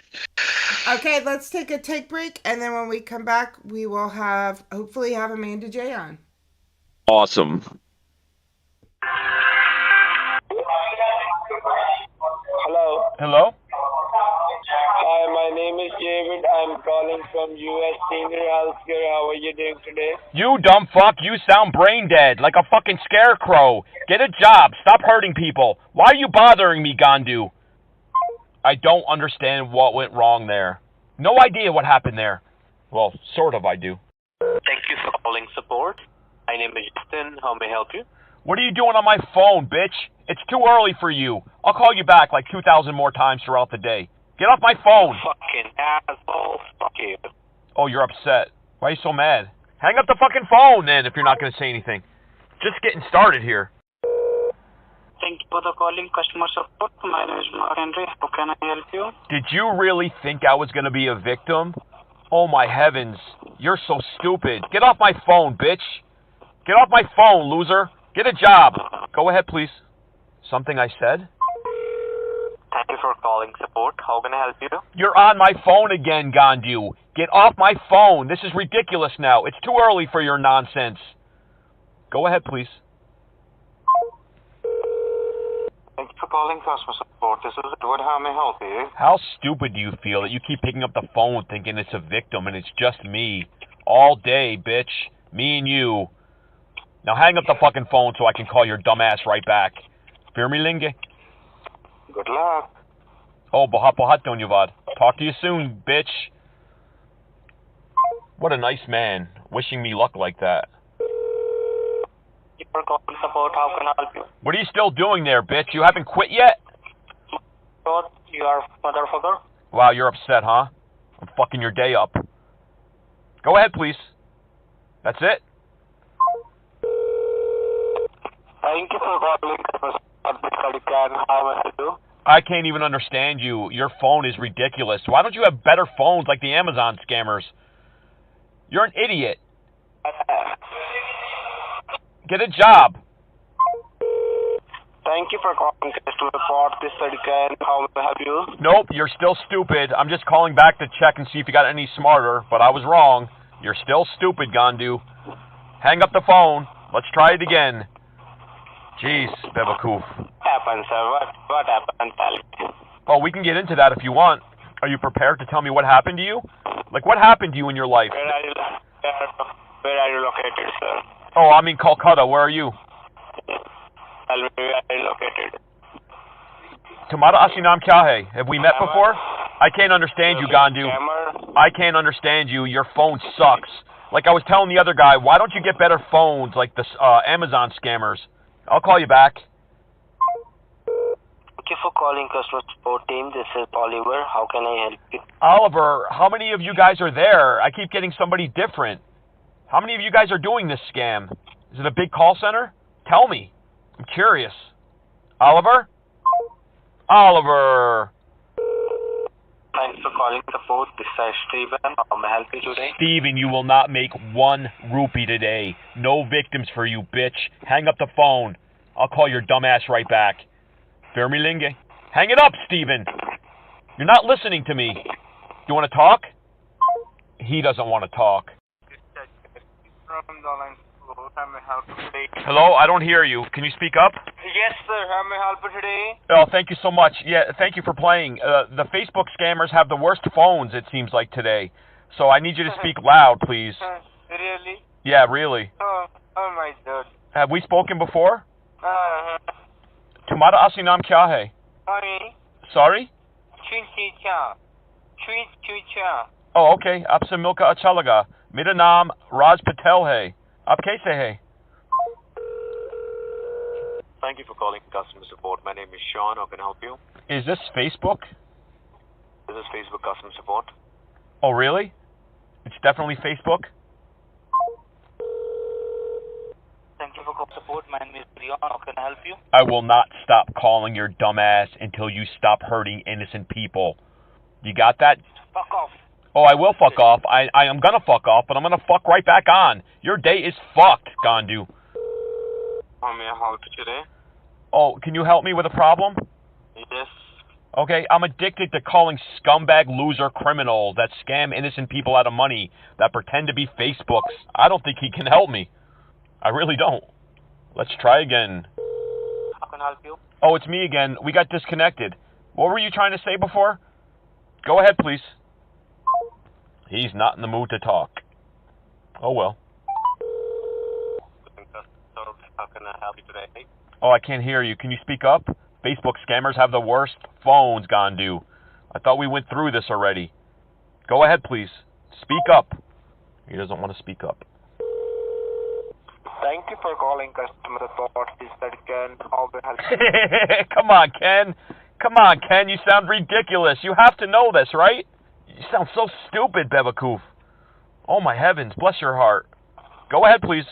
Okay, let's take a take break, and then when we come back, we will hopefully have Amanda J on. Awesome. Hello? Hi, my name is David. I'm calling from U.S. Senior Healthcare. How are you doing today? You dumb fuck, you sound brain dead, like a fucking scarecrow. Get a job, stop hurting people. Why are you bothering me, Gandu? I don't understand what went wrong there. No idea what happened there. Well, sort of I do. Thank you for calling support. My name is Justin. How may I help you? What are you doing on my phone, bitch? It's too early for you. I'll call you back like 2,000 more times throughout the day. Get off my phone. Fucking asshole. Fuck you. Oh, you're upset. Why are you so mad? Hang up the fucking phone then if you're not going to say anything. Just getting started here. Thank you for the calling customer support. My name is Mark Henry. How can I help you? Did you really think I was going to be a victim? Oh my heavens. You're so stupid. Get off my phone, bitch. Get off my phone, loser. Get a job. Go ahead, please. Something I said? Thank you for calling support. How can I help you? You're on my phone again, Gandu. Get off my phone. This is ridiculous now. It's too early for your nonsense. Go ahead, please. Thank you for calling customer support. This is Edward. How may I help you? How stupid do you feel that you keep picking up the phone thinking it's a victim and it's just me? All day, bitch. Me and you. Now hang up the fucking phone so I can call your dumb ass right back. Firmilinge? Good luck. Oh, bohat don't you vad. Talk to you soon, bitch. What a nice man. Wishing me luck like that. Thank you for calling support. How can I help you? What are you still doing there, bitch? You haven't quit yet? You are motherfucker. Wow, you're upset, huh? I'm fucking your day up. Go ahead, please. That's it? Thank you for calling customer support. How may I help you? I can't even understand you. Your phone is ridiculous. Why don't you have better phones like the Amazon scammers? You're an idiot. Get a job. Thank you for calling customer support. This is Sadikan. How may I help you? Nope, you're still stupid. I'm just calling back to check and see if you got any smarter, but I was wrong. You're still stupid, Gandu. Hang up the phone. Let's try it again. Jeez, Bebakoof. Happened, sir. What happened? Tell me. Oh, we can get into that if you want. Are you prepared to tell me what happened to you? Like, what happened to you in your life? Where are you located, sir? Oh, I'm in Kolkata. Where are you? Tell me where are you located. Tumhara asinam kya hai? Have we met before? I can't understand you, Gandu. I can't understand you. Your phone sucks. Like I was telling the other guy, why don't you get better phones like the Amazon scammers? I'll call you back. Thank you for calling customer support team. This is Oliver. How can I help you? Oliver, how many of you guys are there? I keep getting somebody different. How many of you guys are doing this scam? Is it a big call center? Tell me. I'm curious. Oliver? Oliver! Thanks for calling support. This is Steven. How may I help you today? Steven, you will not make 1 rupee today. No victims for you, bitch. Hang up the phone. I'll call your dumbass right back. Fermilinge. Hang it up, Steven. You're not listening to me. You want to talk? He doesn't want to talk. From the line support. How may I help you today? Hello? I don't hear you. Can you speak up? Yes, sir. How may I help you today? Oh, thank you so much. Yeah, thank you for playing. The Facebook scammers have the worst phones, it seems like, today. So I need you to speak loud, please. Really? Yeah, really. Oh my God. Have we spoken before? Uh, Tumhara asli naam kya hai? Sorry? Sorry? Chucha. Chucha. Oh, okay. आपसे मिलकर अच्छा लगा. मेरा नाम राज पटेल है. आप कैसे हैं? Thank you for calling customer support. My name is Sean. How can I help you? Is this Facebook? This is Facebook customer support. Oh, really? It's definitely Facebook? Thank you for calling support. My name is Leon. How can I help you? I will not stop calling your dumbass until you stop hurting innocent people. You got that? Fuck off. Oh, I will fuck off. I am gonna fuck off, but I'm gonna fuck right back on. Your day is fucked, Gandu. How may I help you today? Oh, can you help me with a problem? Yes. Okay, I'm addicted to calling scumbag loser criminals that scam innocent people out of money, that pretend to be Facebooks. I don't think he can help me. I really don't. Let's try again. How can I help you? Oh, it's me again. We got disconnected. What were you trying to say before? Go ahead, please. He's not in the mood to talk. Oh, well. How can I help you today? Oh, I can't hear you. Can you speak up? Facebook scammers have the worst phones, Gandu. I thought we went through this already. Go ahead, please. Speak up. He doesn't want to speak up. Thank you for calling customer support. This is Ken. How may I help you? Come on, Ken. Come on, Ken. You sound ridiculous. You have to know this, right? You sound so stupid, Bebakoof. Oh, my heavens. Bless your heart. Go ahead, please.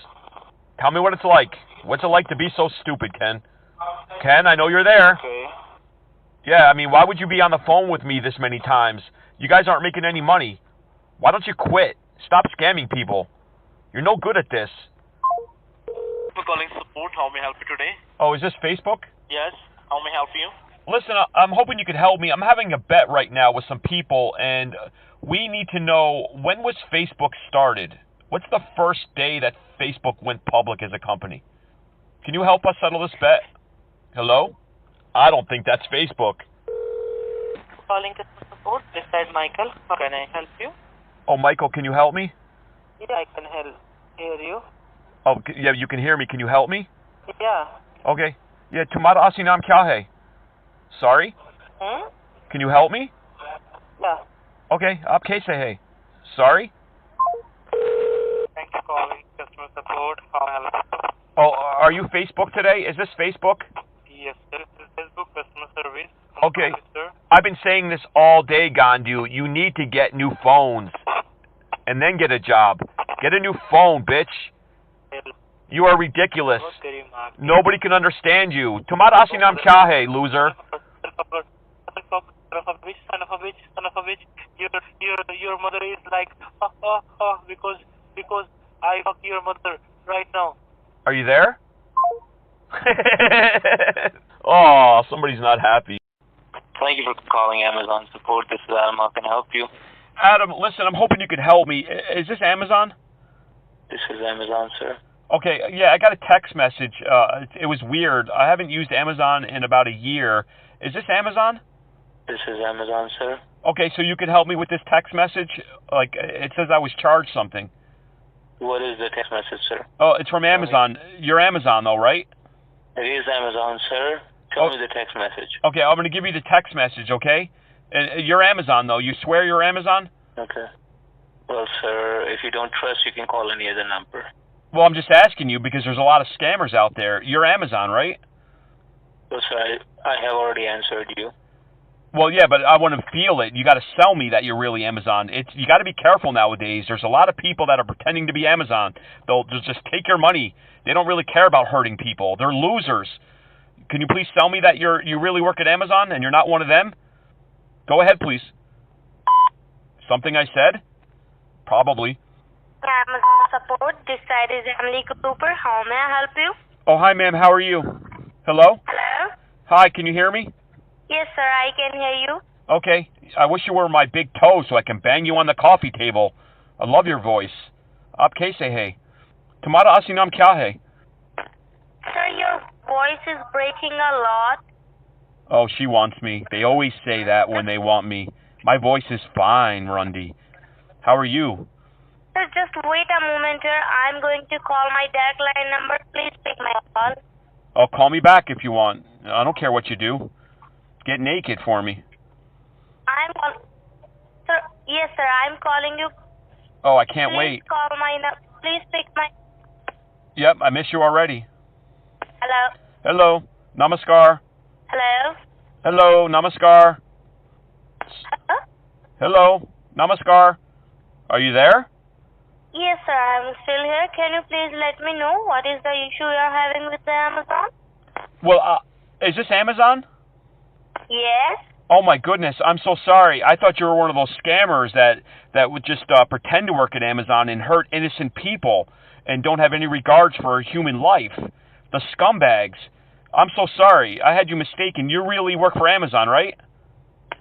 Tell me what it's like. What's it like to be so stupid, Ken? Ken, I know you're there. Okay. Yeah, I mean, why would you be on the phone with me this many times? You guys aren't making any money. Why don't you quit? Stop scamming people. You're no good at this. For calling support, how may I help you today? Oh, is this Facebook? Yes. How may I help you? Listen, I'm hoping you could help me. I'm having a bet right now with some people, and we need to know, when was Facebook started? What's the first day that Facebook went public as a company? Can you help us settle this bet? Hello? I don't think that's Facebook. Calling customer support. This side Michael. How can I help you? Oh, Michael, can you help me? Yeah, I can hear you. Oh, yeah, you can hear me. Can you help me? Yeah. Okay. Yeah, tumhara asli naam kya hai? Sorry? Can you help me? Yeah. Okay, aap kaise hai? Sorry? Thank you for calling customer support. How may I help you? Oh, are you Facebook today? Is this Facebook? Yes, sir. This is Facebook customer service. Okay. Sir. I've been saying this all day, Gandu. You need to get new phones. And then get a job. Get a new phone, bitch. You are ridiculous. Nobody can understand you. Tumhara asli naam kya hai, loser? Son of a bitch. Your mother is like, because I fuck your mother right now. Are you there? Oh, somebody's not happy. Thank you for calling Amazon support. This is Adam. How can I help you? Adam, listen, I'm hoping you could help me. Is this Amazon? This is Amazon, sir. Okay, yeah, I got a text message. It was weird. I haven't used Amazon in about a year. Is this Amazon? This is Amazon, sir. Okay, so you could help me with this text message? Like, it says I was charged something. What is the text message, sir? Oh, it's from Amazon. You're Amazon, though, right? It is Amazon, sir. Tell me the text message. Okay, I'm going to give you the text message, okay? You're Amazon, though. You swear you're Amazon? Okay. Well, sir, if you don't trust, you can call any other number. Well, I'm just asking you because there's a lot of scammers out there. You're Amazon, right? Well, sir, I have already answered you. Well, yeah, but I want to feel it. You got to sell me that you're really Amazon. You got to be careful nowadays. There's a lot of people that are pretending to be Amazon. They'll just take your money. They don't really care about hurting people. They're losers. Can you please sell me that you really work at Amazon and you're not one of them? Go ahead, please. Something I said? Probably. Amazon support. This side is Emily Cooper. How may I help you? Oh, hi, ma'am. How are you? Hello? Hello? Hi, can you hear me? Yes, sir. I can hear you. Okay. I wish you were my big toe so I can bang you on the coffee table. I love your voice. Aap kaise hai? Tumhara asli naam kya hai? Sir, your voice is breaking a lot. Oh, she wants me. They always say that when they want me. My voice is fine, Rundy. How are you? Sir, just wait a moment here. I'm going to call my direct line number. Please pick my call. Oh, call me back if you want. I don't care what you do. Get naked for me. Sir, yes, sir. I'm calling you. Oh, I can't wait. Call my number. Please pick my. Yep, I miss you already. Hello. Hello. Namaskar. Hello. Hello. Namaskar. Hello. Namaskar. Are you there? Yes, sir. I'm still here. Can you please let me know what is the issue you're having with the Amazon? Well, is this Amazon? Yes. Oh my goodness, I'm so sorry. I thought you were one of those scammers that would just pretend to work at Amazon and hurt innocent people and don't have any regards for human life. The scumbags. I'm so sorry. I had you mistaken. You really work for Amazon, right?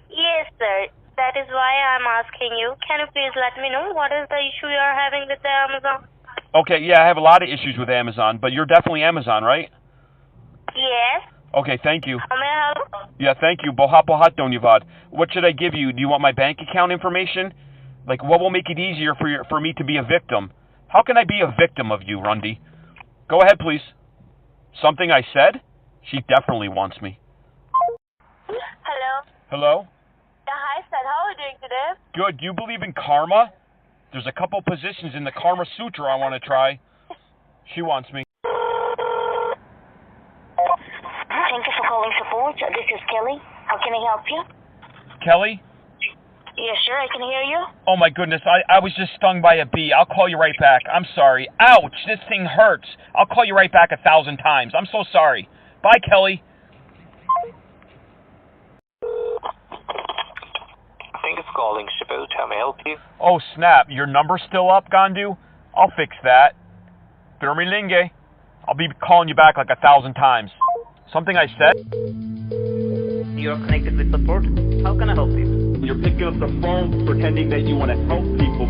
Yes, sir. That is why I'm asking you. Can you please let me know what is the issue you're having with the Amazon? Okay, yeah, I have a lot of issues with Amazon, but you're definitely Amazon, right? Yes. Okay, thank you. How may I help? Yeah, thank you. Bohat Donyavad. What should I give you? Do you want my bank account information? Like, what will make it easier for me to be a victim? How can I be a victim of you, Rundy? Go ahead, please. Something I said? She definitely wants me. Hello. Hello? Yeah, hi, sir. How are you doing today? Good. Do you believe in karma? There's a couple positions in the Karma Sutra I want to try. She wants me. Thank you for calling support. This is Kelly. How can I help you? Kelly? Yes, sir. I can hear you. Oh my goodness, I was just stung by a bee. I'll call you right back. I'm sorry. Ouch, this thing hurts. I'll call you right back 1,000 times. I'm so sorry. Bye, Kelly. Thank you for calling Scambait. How may I help you? Oh snap, your number's still up, Gandu? I'll fix that. Durmilinge. I'll be calling you back 1,000 times. Something I said? You're connected with support. How can I help you? You're picking up the phone pretending that you want to help people,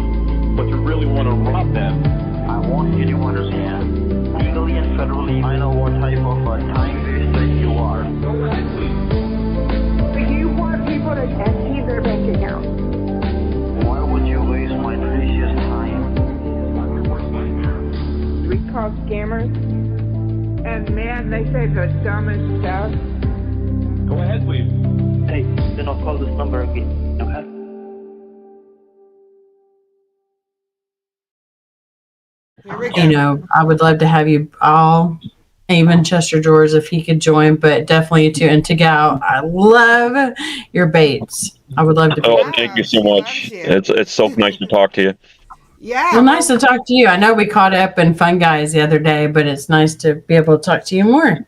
but you really want to rob them. I want you to understand, legally and federally, I know what type of a time waster you are. Do you want people to empty their bank account? Why would you waste my precious time? We call scammers, and man, they say the dumbest stuff. Go ahead, please. Hey, do not call this number again. Okay? Here we go. You know, I would love to have you all, even Chester George, if he could join, but definitely too. And TAGOW, I love your baits. I would love to be. Oh, thank you so much. It's so nice to talk to you. Yeah. Well, nice to talk to you. I know we caught up in Fun Guys the other day, but it's nice to be able to talk to you more.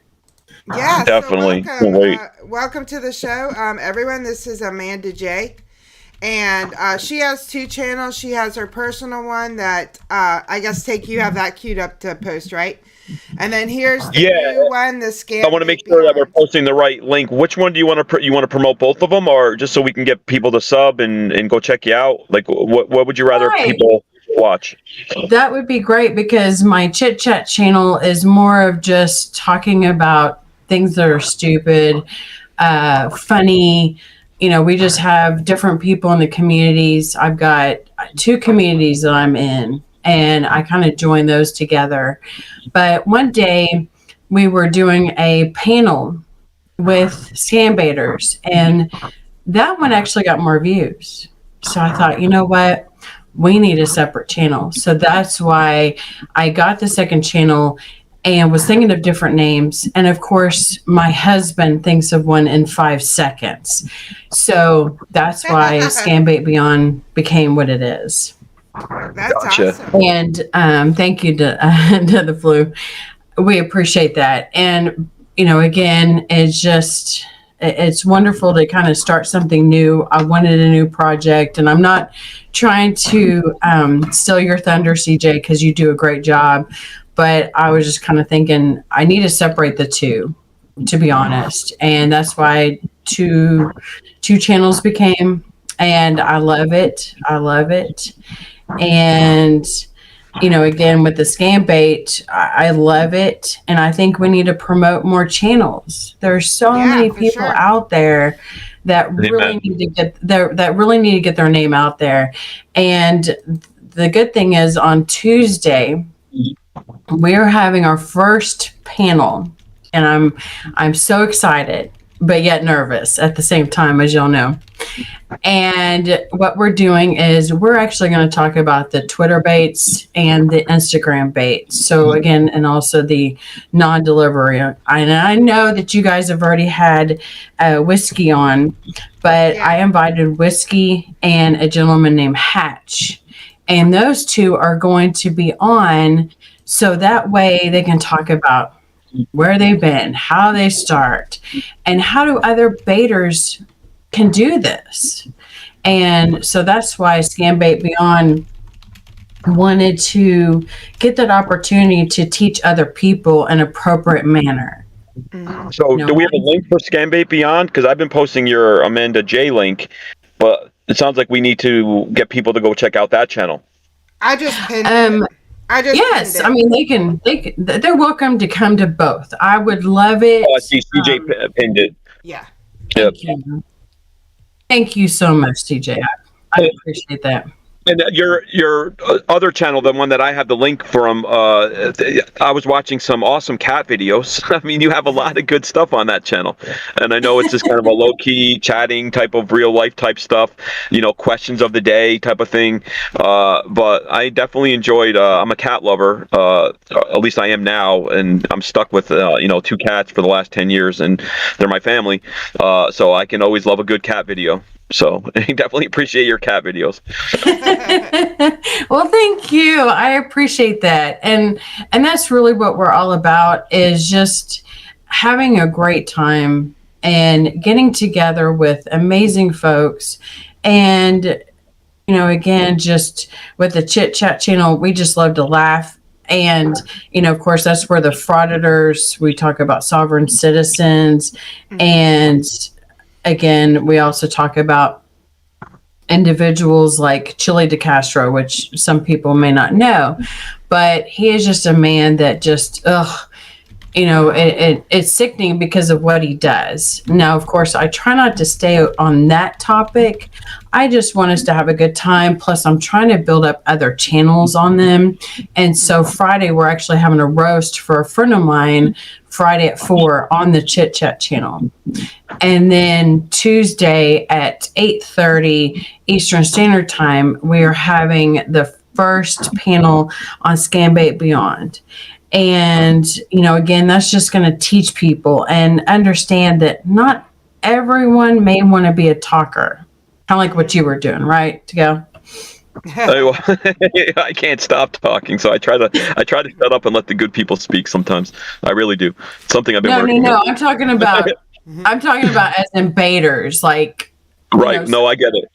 Yeah, definitely. So Can't wait. welcome to the show, everyone. This is Amanda J, and she has 2 channels. She has her personal one that I guess you have that queued up to post, right? And then here's the new one, the Scambait. I want to make sure that we're posting the right link. Which one do you want to promote? Both of them, or just so we can get people to sub and go check you out? Like, what would you rather people watch? That would be great because my Chit Chat channel is more of just talking about things that are stupid, funny. You know, we just have different people in the communities. I've got 2 communities that I'm in, and I kind of join those together. But one day we were doing a panel with Scambaiters, and that one actually got more views. So I thought, you know what? We need a separate channel. So that's why I got the second channel and was thinking of different names. And of course, my husband thinks of one in 5 seconds. So that's why Scambait Beyond became what it is. That's awesome. And thank you to the Flu. We appreciate that. And, you know, again, it's just it's wonderful to kind of start something new. I wanted a new project, and I'm not trying to steal your thunder, CJ, because you do a great job. But I was just kind of thinking I need to separate the two, to be honest, and that's why two channels became. And I love it. I love it. And again, with the Scambait, I love it, and I think we need to promote more channels. There's so many people out there that really need to get their name out there. And the good thing is, on Tuesday, we're having our first panel, and I'm so excited, but yet nervous at the same time, as y'all know. And what we're doing is we're actually going to talk about the Twitter baits and the Instagram baits. So again, and also the non-delivery. And I know that you guys have already had Whiskey on, but I invited Whiskey and a gentleman named Hatch. And those two are going to be on, so that way they can talk about where they've been, how they start, and how do other baiters can do this. And so that's why Scambait Beyond wanted to get that opportunity to teach other people an appropriate manner. So do we have a link for Scambait Beyond? Because I've been posting your Amanda J link, but it sounds like we need to get people to go check out that channel. I just pinned it. Yes, I mean they're welcome to come to both. I would love it. Oh, I see CJ pinned it. Yeah. Yep. Thank you so much, CJ. I appreciate that. And your other channel, the one that I have the link from, I was watching some awesome cat videos. I mean, you have a lot of good stuff on that channel. And I know it's just kind of a low-key chatting type of real-life type stuff, questions of the day type of thing. But I definitely enjoyed, I'm a cat lover, at least I am now, and I'm stuck with, 2 cats for the last 10 years, and they're my family. So I can always love a good cat video. So I definitely appreciate your cat videos. Well, thank you. I appreciate that. And that's really what we're all about, is just having a great time and getting together with amazing folks. And, again, just with the Chit Chat channel, we just love to laugh. And, of course, that's where the frauditors, we talk about sovereign citizens. And again, we also talk about individuals like Chile de Castro, which some people may not know, but he is just a man that just, it's sickening because of what he does. Now, of course, I try not to stay on that topic. I just want us to have a good time. Plus, I'm trying to build up other channels on them. And so Friday, we're actually having a roast for a friend of mine, Friday at 4 on the Chit Chat channel. And then Tuesday at 8:30 Eastern Standard Time, we are having the first panel on Scambait Beyond. And, again, that's just going to teach people and understand that not everyone may want to be a talker. Kind of like what you were doing, right? To go. I can't stop talking, so I try to shut up and let the good people speak sometimes. I really do. It's something I've been working on. I'm talking about as in baiters, like. Right. No, I get it.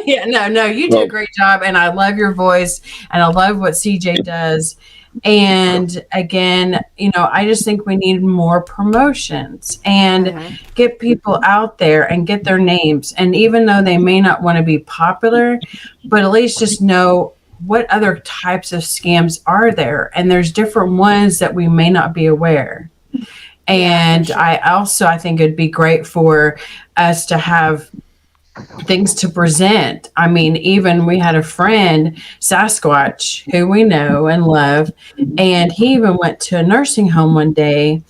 Yeah, no, you do a great job, and I love your voice, and I love what CJ does. And again, I just think we need more promotions and get people out there and get their names. And even though they may not want to be popular, but at least just know what other types of scams are there. And there's different ones that we may not be aware. And I think it'd be great for us to have things to present. I mean, even we had a friend, Sasquatch, who we know and love, and he even went to a nursing home one day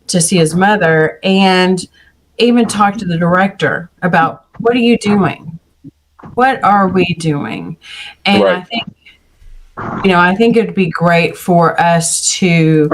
to see his mother and even talked to the director about, what are you doing? What are we doing? And I think it'd be great for us to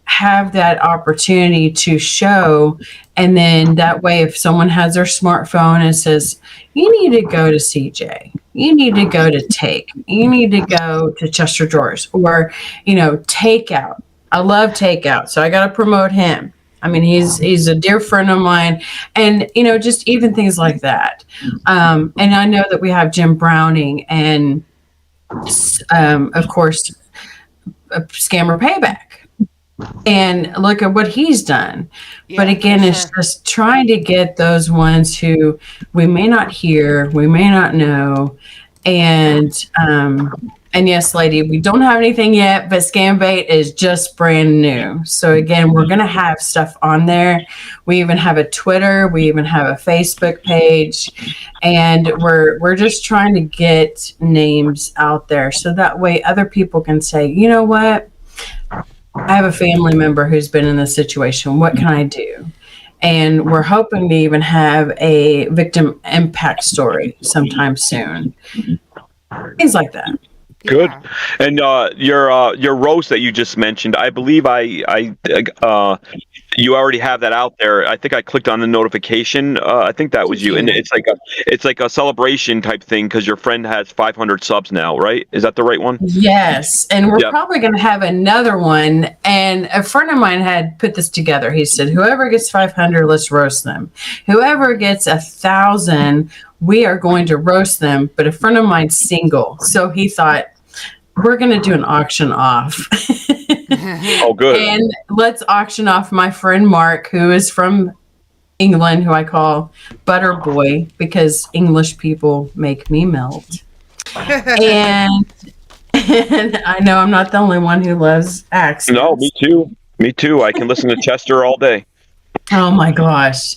have that opportunity to show, and then that way, if someone has their smartphone and says, you need to go to CJ, you need to go to Take, you need to go to Chester Drawers, or TakeOut. I love TakeOut, so I got to promote him. I mean, he's a dear friend of mine, and just even things like that. And I know that we have Jim Browning, and of course, Scammer Payback, and look at what he's done. But again, it's just trying to get those ones who we may not hear, we may not know, and yes, lady, we don't have anything yet, but Scambait is just brand new. So again, we're going to have stuff on there. We even have a Twitter, we even have a Facebook page, and we're just trying to get names out there so that way other people can say, you know what? I have a family member who's been in this situation. What can I do? And we're hoping to even have a victim impact story sometime soon. Things like that. Good. And your roast that you just mentioned, I believe you already have that out there. I think I clicked on the notification. I think that was you, and it's like a celebration type thing because your friend has 500 subs now, right? Is that the right one? Yes, and we're probably going to have another one. And a friend of mine had put this together. He said, "Whoever gets 500, let's roast them. Whoever gets 1,000, we are going to roast them." But a friend of mine's single, so he thought, we're going to do an auction off. Oh, good. And let's auction off my friend Mark, who is from England, who I call Butter Boy because English people make me melt. and I know I'm not the only one who loves accents. No, me too. Me too. I can listen to Chester all day. Oh my gosh.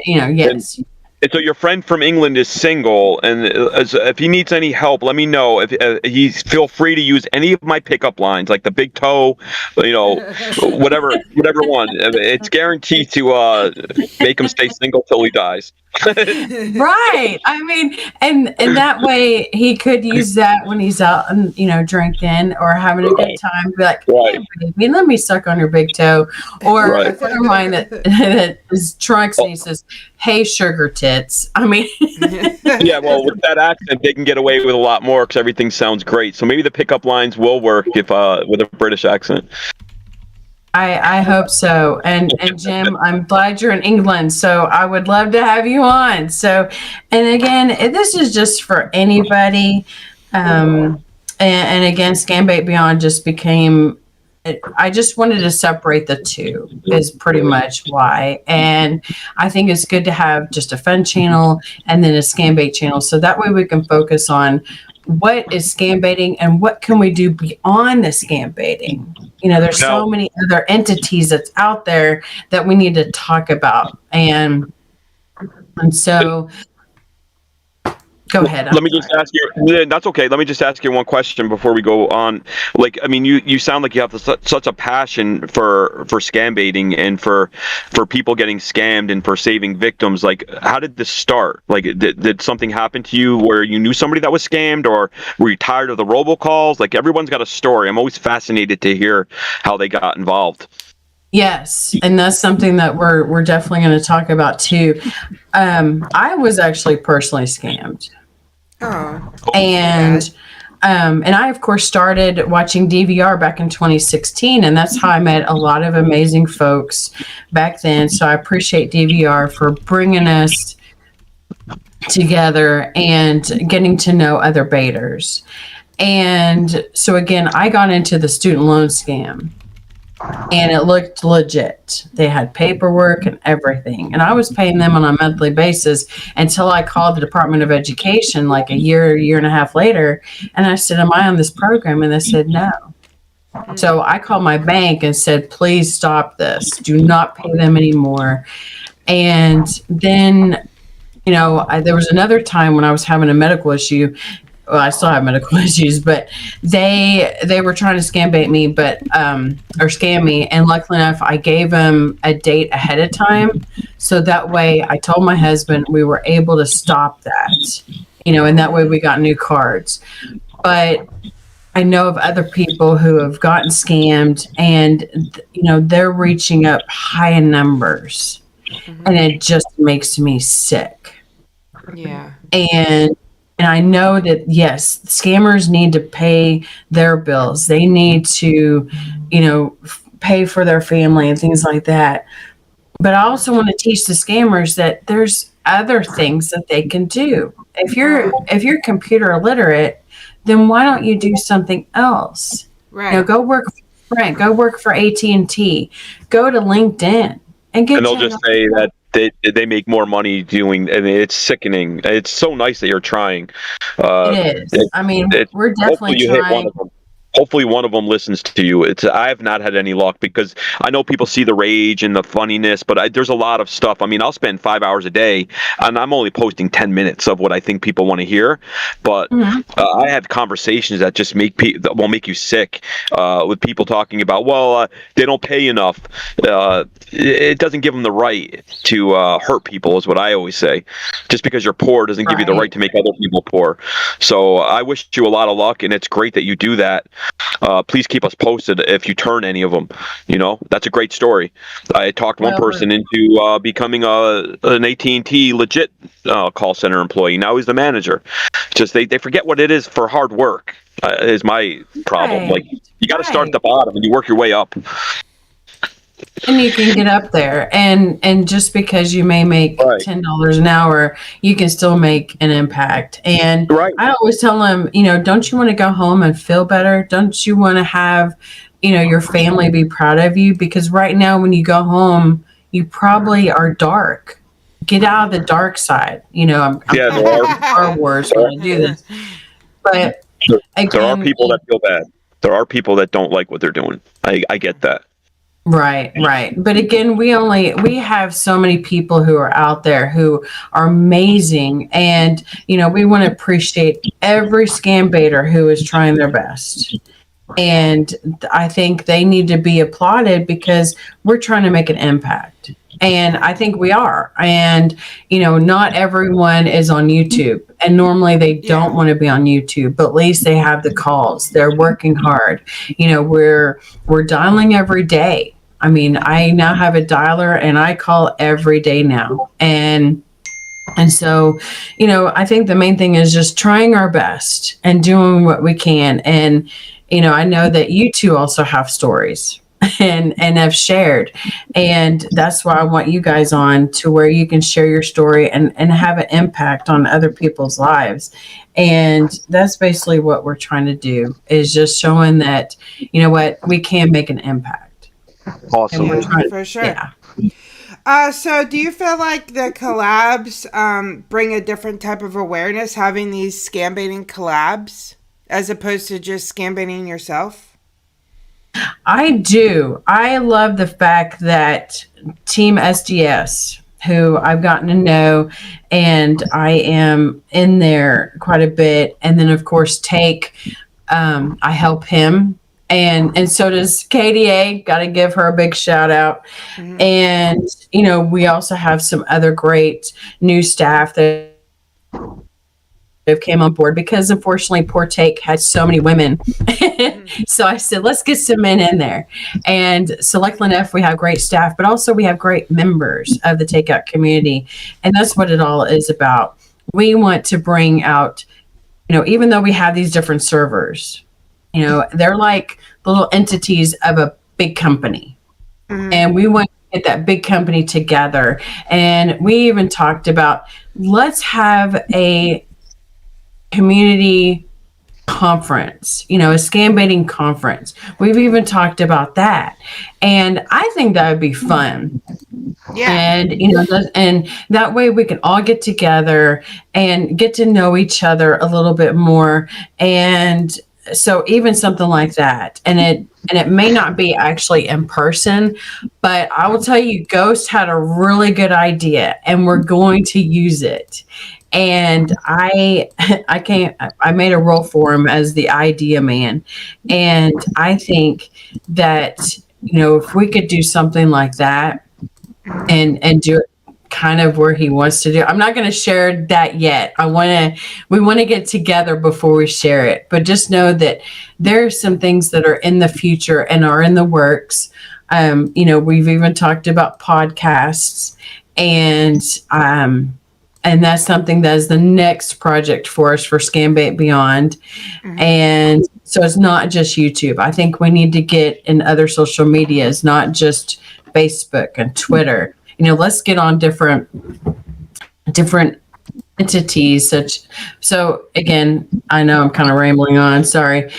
Yes. And so your friend from England is single, and if he needs any help, let me know. If he's feel free to use any of my pickup lines, like the big toe, whatever one. It's guaranteed to make him stay single till he dies. Right. I mean, and that way he could use that when he's out and drinking or having a good time. Be like, "Hey, baby, let me suck on your big toe." Or a friend of mine that is trunks and he says, "Hey, sugar tits." I mean, yeah. Well, with that accent, they can get away with a lot more because everything sounds great. So maybe the pickup lines will work if with a British accent. I hope so. And Jim, I'm glad you're in England, so I would love to have you on. So, and again, this is just for anybody. And again, Scambait Beyond just became, I just wanted to separate the two is pretty much why. And I think it's good to have just a fun channel and then a Scambait channel. So that way we can focus on what is scambaiting and what can we do beyond the scambaiting. There's so many other entities that's out there that we need to talk about. And so go ahead. Let me just ask you. That's okay. Let me just ask you one question before we go on. Like, I mean, you sound like you have such a passion for scambaiting and for people getting scammed and for saving victims. Like, how did this start? Like, did something happen to you where you knew somebody that was scammed, or were you tired of the robocalls? Like, everyone's got a story. I'm always fascinated to hear how they got involved. Yes, and that's something that we're definitely going to talk about too. I was actually personally scammed. Oh. And I of course started watching DVR back in 2016, and that's how I met a lot of amazing folks back then. So I appreciate DVR for bringing us together and getting to know other baiters. And so again, I got into the student loan scam. And it looked legit. They had paperwork and everything. And I was paying them on a monthly basis until I called the Department of Education like a year and a half later. And I said, "Am I on this program?" And they said, "No." So I called my bank and said, "Please stop this. Do not pay them anymore." And then, there was another time when I was having a medical issue. Well, I still have medical issues, but they were trying to scambait me, or scam me. And luckily enough, I gave them a date ahead of time. So that way I told my husband we were able to stop that, and that way we got new cards. But I know of other people who have gotten scammed and, they're reaching up high in numbers, and it just makes me sick. Yeah. And I know that, yes, scammers need to pay their bills. They need to, pay for their family and things like that. But I also want to teach the scammers that there's other things that they can do. If you're computer illiterate, then why don't you do something else? Right. You know, go work for Sprint, go work for AT&T, go to LinkedIn and get. And they'll just say that they make more money doing. I mean, it's sickening. It's so nice that you're trying. It is. I mean, we're definitely hopefully you hit one trying. of them. Hopefully one of them listens to you. I have not had any luck because I know people see the rage and the funniness, but there's a lot of stuff. I mean, I'll spend 5 hours a day, and I'm only posting 10 minutes of what I think people want to hear. But I have conversations that just make you sick with people talking about, well, they don't pay enough. It doesn't give them the right to hurt people, is what I always say. Just because you're poor doesn't give you the right to make other people poor. So I wish you a lot of luck, and it's great that you do that. Please keep us posted if you turn any of them. You know, that's a great story. I talked one person into becoming an AT&T legit call center employee. Now he's the manager. Just they forget what it is for hard work is my problem. Right. Like, you got to start at the bottom and you work your way up. And you can get up there, and just because you may make $10 an hour, you can still make an impact. And I always tell them, you know, don't you want to go home and feel better? Don't you want to have, you know, your family be proud of you? Because right now, when you go home, you probably are dark. Get out of the dark side. You know, I'm there are Star Wars when I do this, but there are people that feel bad. There are people that don't like what they're doing. I get that. Right. But again, we have so many people who are out there who are amazing. And, you know, we want to appreciate every scambaiter who is trying their best. And I think they need to be applauded because we're trying to make an impact. And I think we are. And, you know, not everyone is on YouTube. And normally they don't want to be on YouTube, but at least they have the calls. They're working hard. You know, we're dialing every day. I mean, I now have a dialer and I call every day now. And so, you know, I think the main thing is just trying our best and doing what we can. And, you know, I know that you two also have stories and have shared. And that's why I want you guys on to where you can share your story and have an impact on other people's lives. And that's basically what we're trying to do, is just showing that, you know what, we can make an impact. Awesome. For sure. Yeah. So do you feel like the collabs bring a different type of awareness, having these scambaiting collabs, as opposed to just scambaiting yourself? I do. I love the fact that Team SDS, who I've gotten to know, and I am in there quite a bit. And then, of course, I help him. And so does KDA. Got to give her a big shout out. Mm-hmm. And, you know, we also have some other great new staff that have came on board because unfortunately poor Take had so many women. So I said, let's get some men in there. And so like Lynette, we have great staff, but also we have great members of the Takeout community. And that's what it all is about. We want to bring out, you know, even though we have these different servers, you know, they're like little entities of a big company. Mm-hmm. And we want to get that big company together. And we even talked about, let's have a community conference, you know, a scambaiting conference. We've even talked about that. And I think that would be fun. Yeah. And, you know, and that way we can all get together and get to know each other a little bit more. And so even something like that, and it may not be actually in person, but I will tell you, Ghost had a really good idea and we're going to use it. And I made a role for him as the idea man. And I think that, you know, if we could do something like that and do it kind of where he wants to do. I'm not going to share that yet. We want to get together before we share it, but just know that there are some things that are in the future and are in the works. You know, we've even talked about podcasts and and that's something that is the next project for us for Scambait Beyond. And so it's not just YouTube. I think we need to get in other social medias, not just Facebook and Twitter. Let's get on different entities. So again, I know I'm kind of rambling on. Sorry,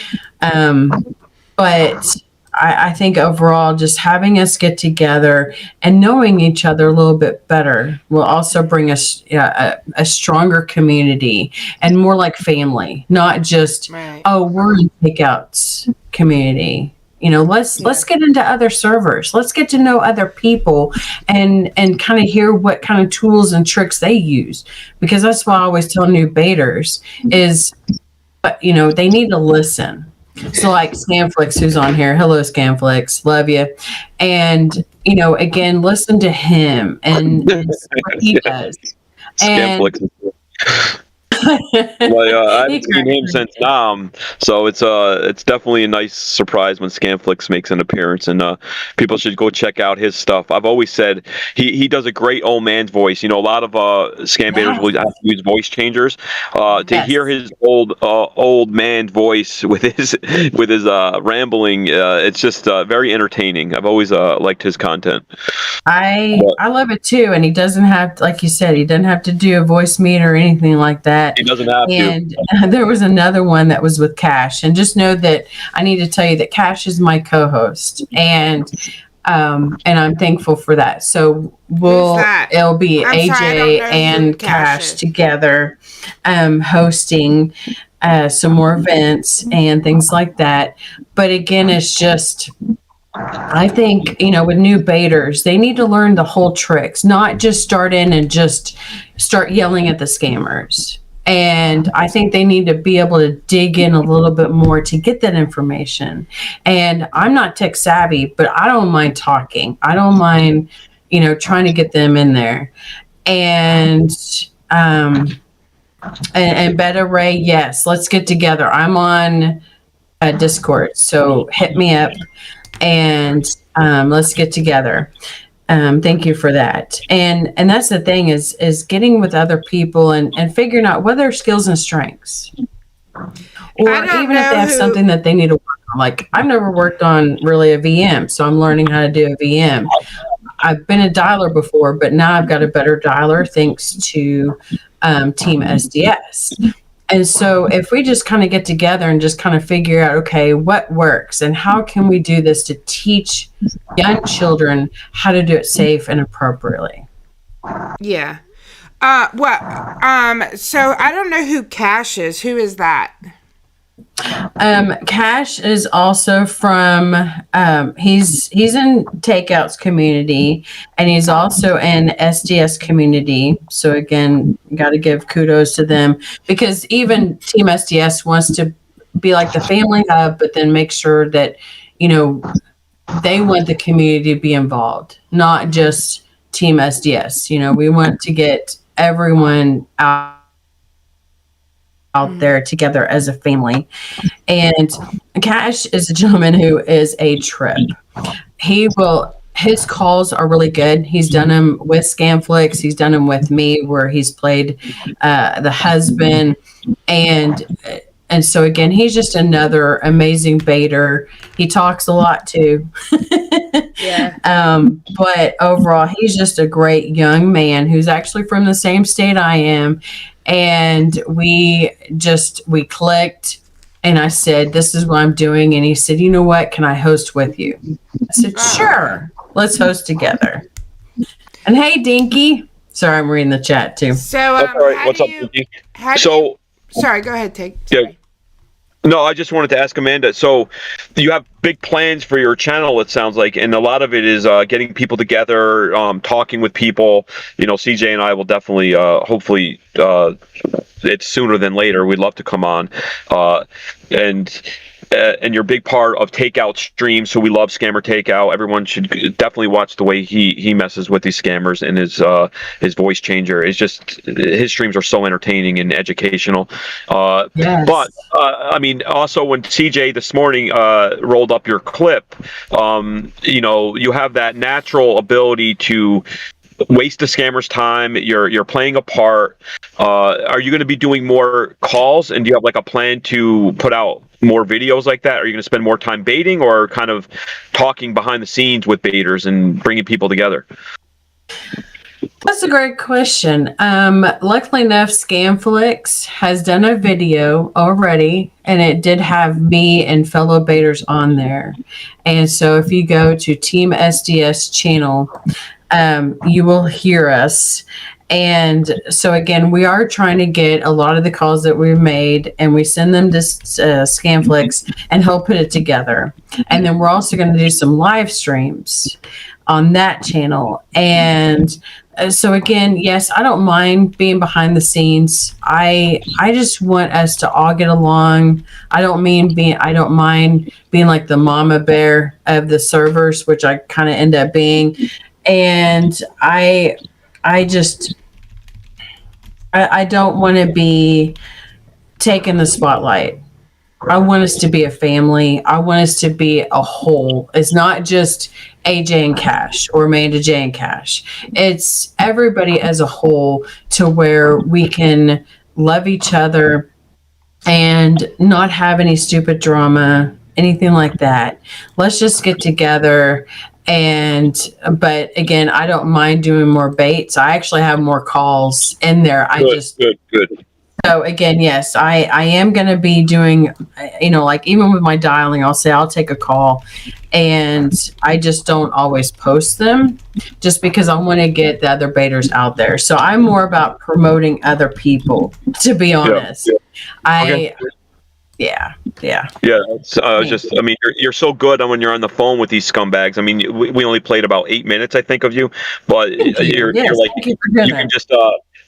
but I think overall, just having us get together and knowing each other a little bit better will also bring us a stronger community and more like family, not just, we're in Takeout's community. Let's get into other servers. Let's get to know other people and kind of hear what kind of tools and tricks they use. Because that's why I always tell new baiters is, they need to listen. So like Scamflix, who's on here. Hello, Scamflix. Love you. And, again, listen to him and what he does. Scamflix. Well, I haven't seen him since Nam, so it's definitely a nice surprise when Scamflix makes an appearance, and people should go check out his stuff. I've always said he does a great old man's voice. A lot of Scambaiters will have to use voice changers to hear his old man voice with his rambling. It's just very entertaining. I've always liked his content. I love it too, and he doesn't have, like you said, he doesn't have to do a voice meter or anything like that. He doesn't have to. And there was another one that was with Cash, and just know that I need to tell you that Cash is my co-host, and I'm thankful for that. So it'll be AJ and Cash together, hosting some more events and things like that. But again, it's just, I think, with new baiters, they need to learn the whole tricks, not just start in and just start yelling at the scammers. And I think they need to be able to dig in a little bit more to get that information. And I'm not tech savvy, but I don't mind talking. I don't mind, trying to get them in there. And Beta Ray, yes, let's get together. I'm on Discord, so hit me up and let's get together. Thank you for that. And that's the thing is getting with other people and figuring out what their skills and strengths. Or even if they have something that they need to work on. Like, I've never worked on really a VM, so I'm learning how to do a VM. I've been a dialer before, but now I've got a better dialer thanks to Team SDS. And so if we just kind of get together and just kind of figure out, okay, what works and how can we do this to teach young children how to do it safe and appropriately. Yeah. So I don't know who Cash is. Who is that? Cash is also from he's in Takeout's community, and he's also in SDS community. So again, got to give kudos to them, because even Team SDS wants to be like the family hub, but then make sure that they want the community to be involved, not just Team SDS. We want to get everyone out there together as a family. And Cash is a gentleman who is a trip. His calls are really good. He's done them with Scamflix. He's done them with me, where he's played the husband. And so again, he's just another amazing baiter. He talks a lot too. But overall, he's just a great young man who's actually from the same state I am. And we clicked, and I said, this is what I'm doing. And he said, you know what? Can I host with you? I said, sure. Let's host together. And hey, Dinky. Sorry, I'm reading the chat too. So, all right. What's up, Dinky? Sorry, go ahead, Take. Yeah. No, I just wanted to ask Amanda. So you have big plans for your channel, it sounds like, and a lot of it is getting people together, talking with people. CJ and I will definitely, hopefully, it's sooner than later. We'd love to come on. And you're a big part of Takeout streams, so we love Scammer Takeout. Everyone should definitely watch the way he messes with these scammers, and his voice changer. It's just, his streams are so entertaining and educational. Yes. But I mean, also when CJ this morning rolled up your clip, you have that natural ability to waste the scammer's time. You're playing a part. Are you going to be doing more calls, and do you have like a plan to put out more videos like that? Are you going to spend more time baiting, or kind of talking behind the scenes with baiters and bringing people together? That's a great question. Luckily enough, Scamflix has done a video already, and it did have me and fellow baiters on there. And so if you go to Team SDS channel, you will hear us. And so again, we are trying to get a lot of the calls that we've made, and we send them to Scamflix, and he'll put it together. And then we're also going to do some live streams on that channel. And so again, yes, I don't mind being behind the scenes. I just want us to all get along. I don't mind being like the mama bear of the servers, which I kind of end up being. And I don't want to be taking the spotlight. I want us to be a family. I want us to be a whole. It's not just AJ and Cash or Amanda J and Cash. It's everybody as a whole, to where we can love each other and not have any stupid drama, anything like that. Let's just get together. But again, I don't mind doing more baits. I actually have more calls in there. Good. So again, yes, I am going to be doing, like even with my dialing, I'll say I'll take a call, and I just don't always post them, just because I want to get the other baiters out there. So I'm more about promoting other people, to be honest. Yeah. It's, I mean, you're so good when you're on the phone with these scumbags. I mean, we only played about 8 minutes, I think, of you, but you're like, you can just,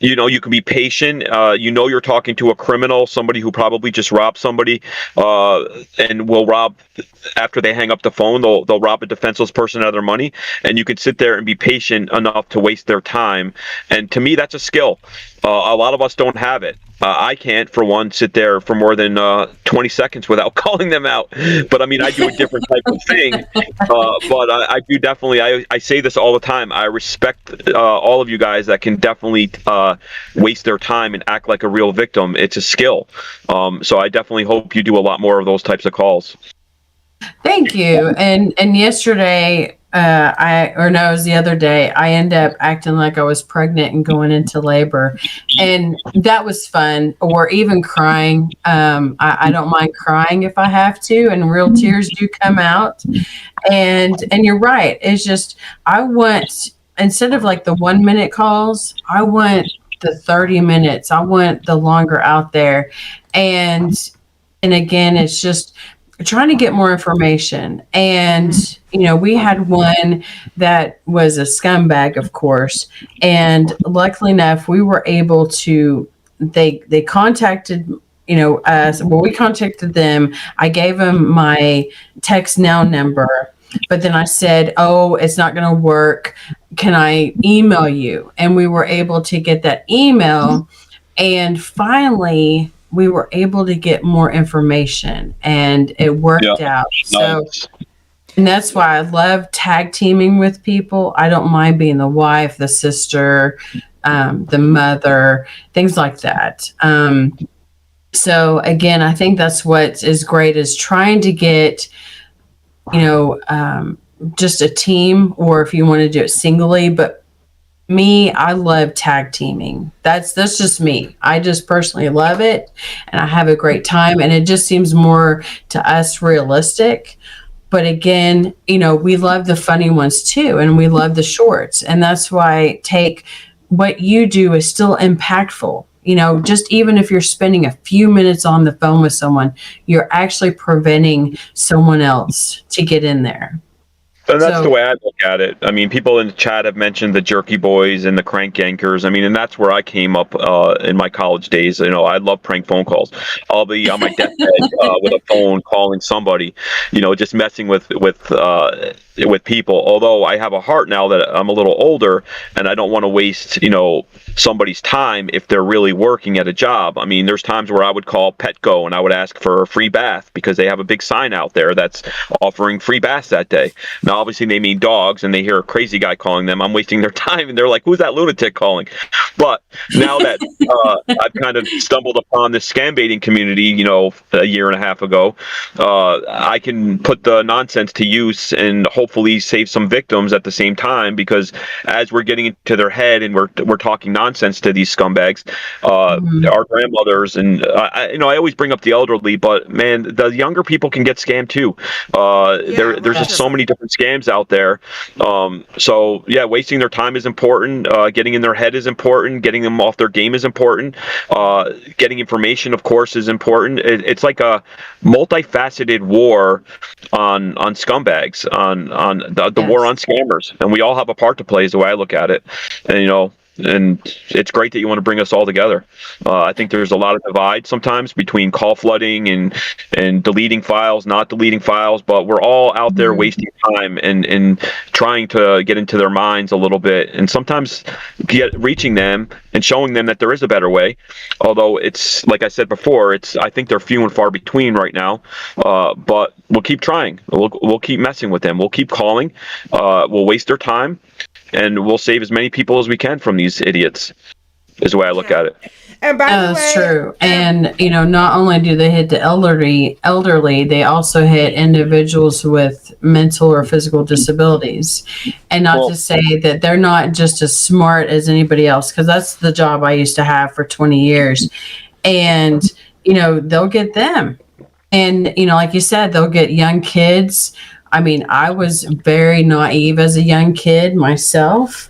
you can be patient. You're talking to a criminal, somebody who probably just robbed somebody, and will rob after they hang up the phone. They'll rob a defenseless person out of their money, and you can sit there and be patient enough to waste their time. And to me, that's a skill. A lot of us don't have it. I can't, for one, sit there for more than 20 seconds without calling them out. But I mean, I do a different type of thing. But I do definitely, I say this all the time. I respect all of you guys that can definitely waste their time and act like a real victim. It's a skill. So I definitely hope you do a lot more of those types of calls. Thank you. And yesterday, it was the other day, I ended up acting like I was pregnant and going into labor, and that was fun. Or even crying. I don't mind crying if I have to, and real tears do come out. And you're right. It's just, I want, instead of like the 1 minute calls, I want the 30 minutes. I want the longer out there. And again, it's just trying to get more information. And we had one that was a scumbag, of course, and luckily enough, we were able to, they contacted us. Well, we contacted them. I gave them my text now number, but then I said, oh, it's not going to work, can I email you? And we were able to get that email, and finally we were able to get more information, and it worked out. So, and that's why I love tag teaming with people. I don't mind being the wife, the sister, the mother, things like that. So again, I think that's what is great, is trying to get, just a team, or if you want to do it singly. But me, I love tag teaming. That's just me. I just personally love it, and I have a great time, and it just seems more to us realistic. But again, we love the funny ones too, and we love the shorts, and that's why what you do is still impactful. Just even if you're spending a few minutes on the phone with someone, you're actually preventing someone else to get in there. And that's the way I look at it. I mean, people in the chat have mentioned the Jerky Boys and the Crank Yankers. I mean, and that's where I came up in my college days. I love prank phone calls. I'll be on my deathbed with a phone calling somebody, just messing with people. Although I have a heart now that I'm a little older, and I don't want to waste, somebody's time if they're really working at a job. I mean, there's times where I would call Petco and I would ask for a free bath because they have a big sign out there that's offering free baths that day. Now, obviously they mean dogs, and they hear a crazy guy calling them. I'm wasting their time, and they're like, "Who's that lunatic calling?" But now that I've kind of stumbled upon this scambaiting community, you know, a year and a half ago, I can put the nonsense to use and hopefully save some victims at the same time, because as we're getting into their head and we're talking nonsense to these scumbags, our grandmothers, and you know, I always bring up the elderly, but man, the younger people can get scammed too. There's just so many different scams out there. So yeah, wasting their time is important. Getting in their head is important. Getting them off their game is important. Getting information, of course, is important. It's like a multifaceted war on scumbags, on the war on scammers, and we all have a part to play, is the way I look at it. And you know, and it's great that you want to bring us all together. I think there's a lot of divide sometimes between call flooding and deleting files, not deleting files, but we're all out there wasting time and trying to get into their minds a little bit, and sometimes reaching them and showing them that there is a better way. Although it's, like I said before, I think they're few and far between right now. But we'll keep trying. We'll keep messing with them. We'll keep calling. We'll waste their time, and we'll save as many people as we can from these idiots, is the way I look at it. And by the way, that's true. And you know, not only do they hit the elderly, they also hit individuals with mental or physical disabilities. And not to say that they're not just as smart as anybody else, because that's the job I used to have for 20 years. And you know, they'll get them. And you know, like you said, they'll get young kids. I mean, I was very naive as a young kid myself.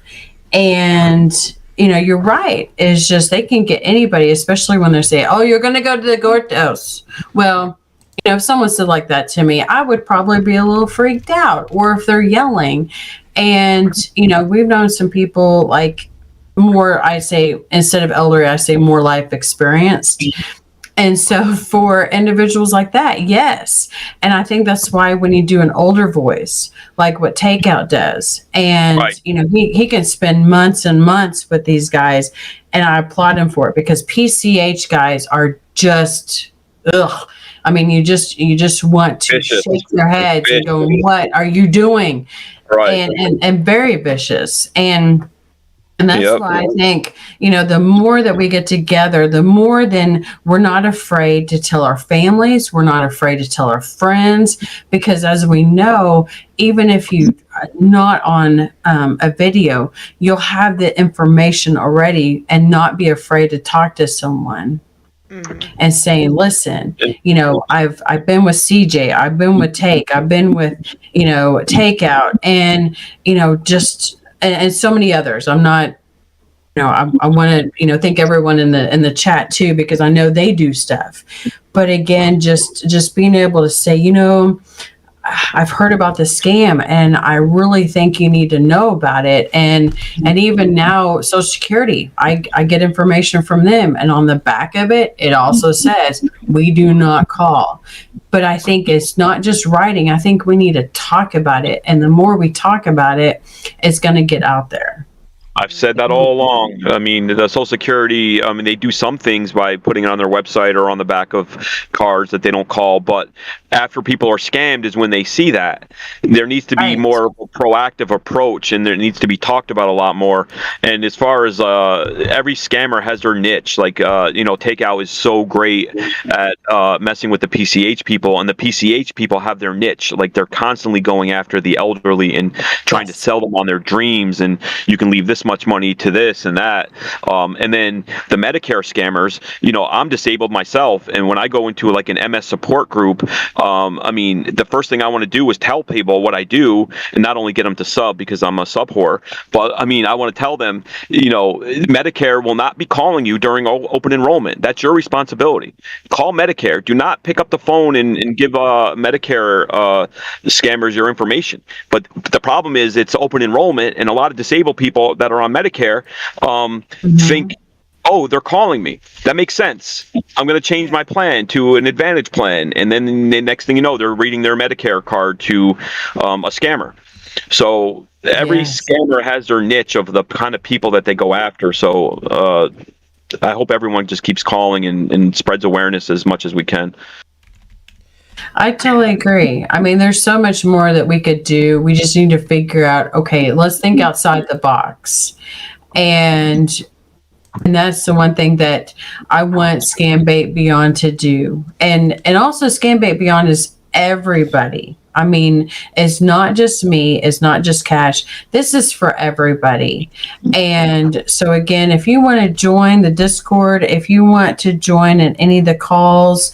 And, you know, you're right. It's just they can get anybody, especially when they're saying, oh, you're going to go to the courthouse. Well, you know, if someone said like that to me, I would probably be a little freaked out. Or if they're yelling. And, you know, we've known some people like more, I say, instead of elderly, I say more life experienced. And so for individuals like that, yes. And I think that's why when you do an older voice, like what TakeOut does, and, you know, he can spend months and months with these guys, and I applaud him for it, because PCH guys are just, ugh. I mean, you just want to shake their heads and go, what are you doing? Right. And very vicious. And that's why I think, you know, the more that we get together, the more then we're not afraid to tell our families, we're not afraid to tell our friends, because as we know, even if you are not on a video, you'll have the information already and not be afraid to talk to someone. And saying, listen, you know, I've been with CJ, I've been with Take, I've been with, you know, TakeOut, and, you know, just and so many others. I'm not, you know, I want to, you know, thank everyone in the chat too, because I know they do stuff. But again, just being able to say, you know, I've heard about the scam, and I really think you need to know about it. And even now, Social Security, I get information from them, and on the back of it, it also says we do not call. But I think it's not just writing. I think we need to talk about it, and the more we talk about it, it's going to get out there. I've said that all along. I mean, the Social Security, I mean, they do some things by putting it on their website or on the back of cards that they don't call, but after people are scammed is when they see that. There needs to be more of a proactive approach, and there needs to be talked about a lot more. And as far as every scammer has their niche, like, you know, TakeOut is so great at messing with the PCH people, and the PCH people have their niche. Like, they're constantly going after the elderly and trying to sell them on their dreams, and you can leave this much money to this and that. And then the Medicare scammers, you know, I'm disabled myself, and when I go into like an MS support group, I mean, the first thing I want to do is tell people what I do, and not only get them to sub because I'm a sub whore, but I mean, I want to tell them, you know, Medicare will not be calling you during open enrollment. That's your responsibility. Call Medicare. Do not pick up the phone and give Medicare scammers your information. But the problem is it's open enrollment, and a lot of disabled people that are on Medicare think, oh, they're calling me. That makes sense. I'm going to change my plan to an Advantage plan. And then the next thing you know, they're reading their Medicare card to a scammer. So every scammer has their niche of the kind of people that they go after. So I hope everyone just keeps calling and spreads awareness as much as we can. I totally agree. I mean, there's so much more that we could do. We just need to figure out, okay, let's think outside the box. And that's the one thing that I want Scambait Beyond to do. And also Scambait Beyond is everybody. I mean, it's not just me, it's not just Cash. This is for everybody. And so again, if you want to join the Discord, if you want to join in any of the calls,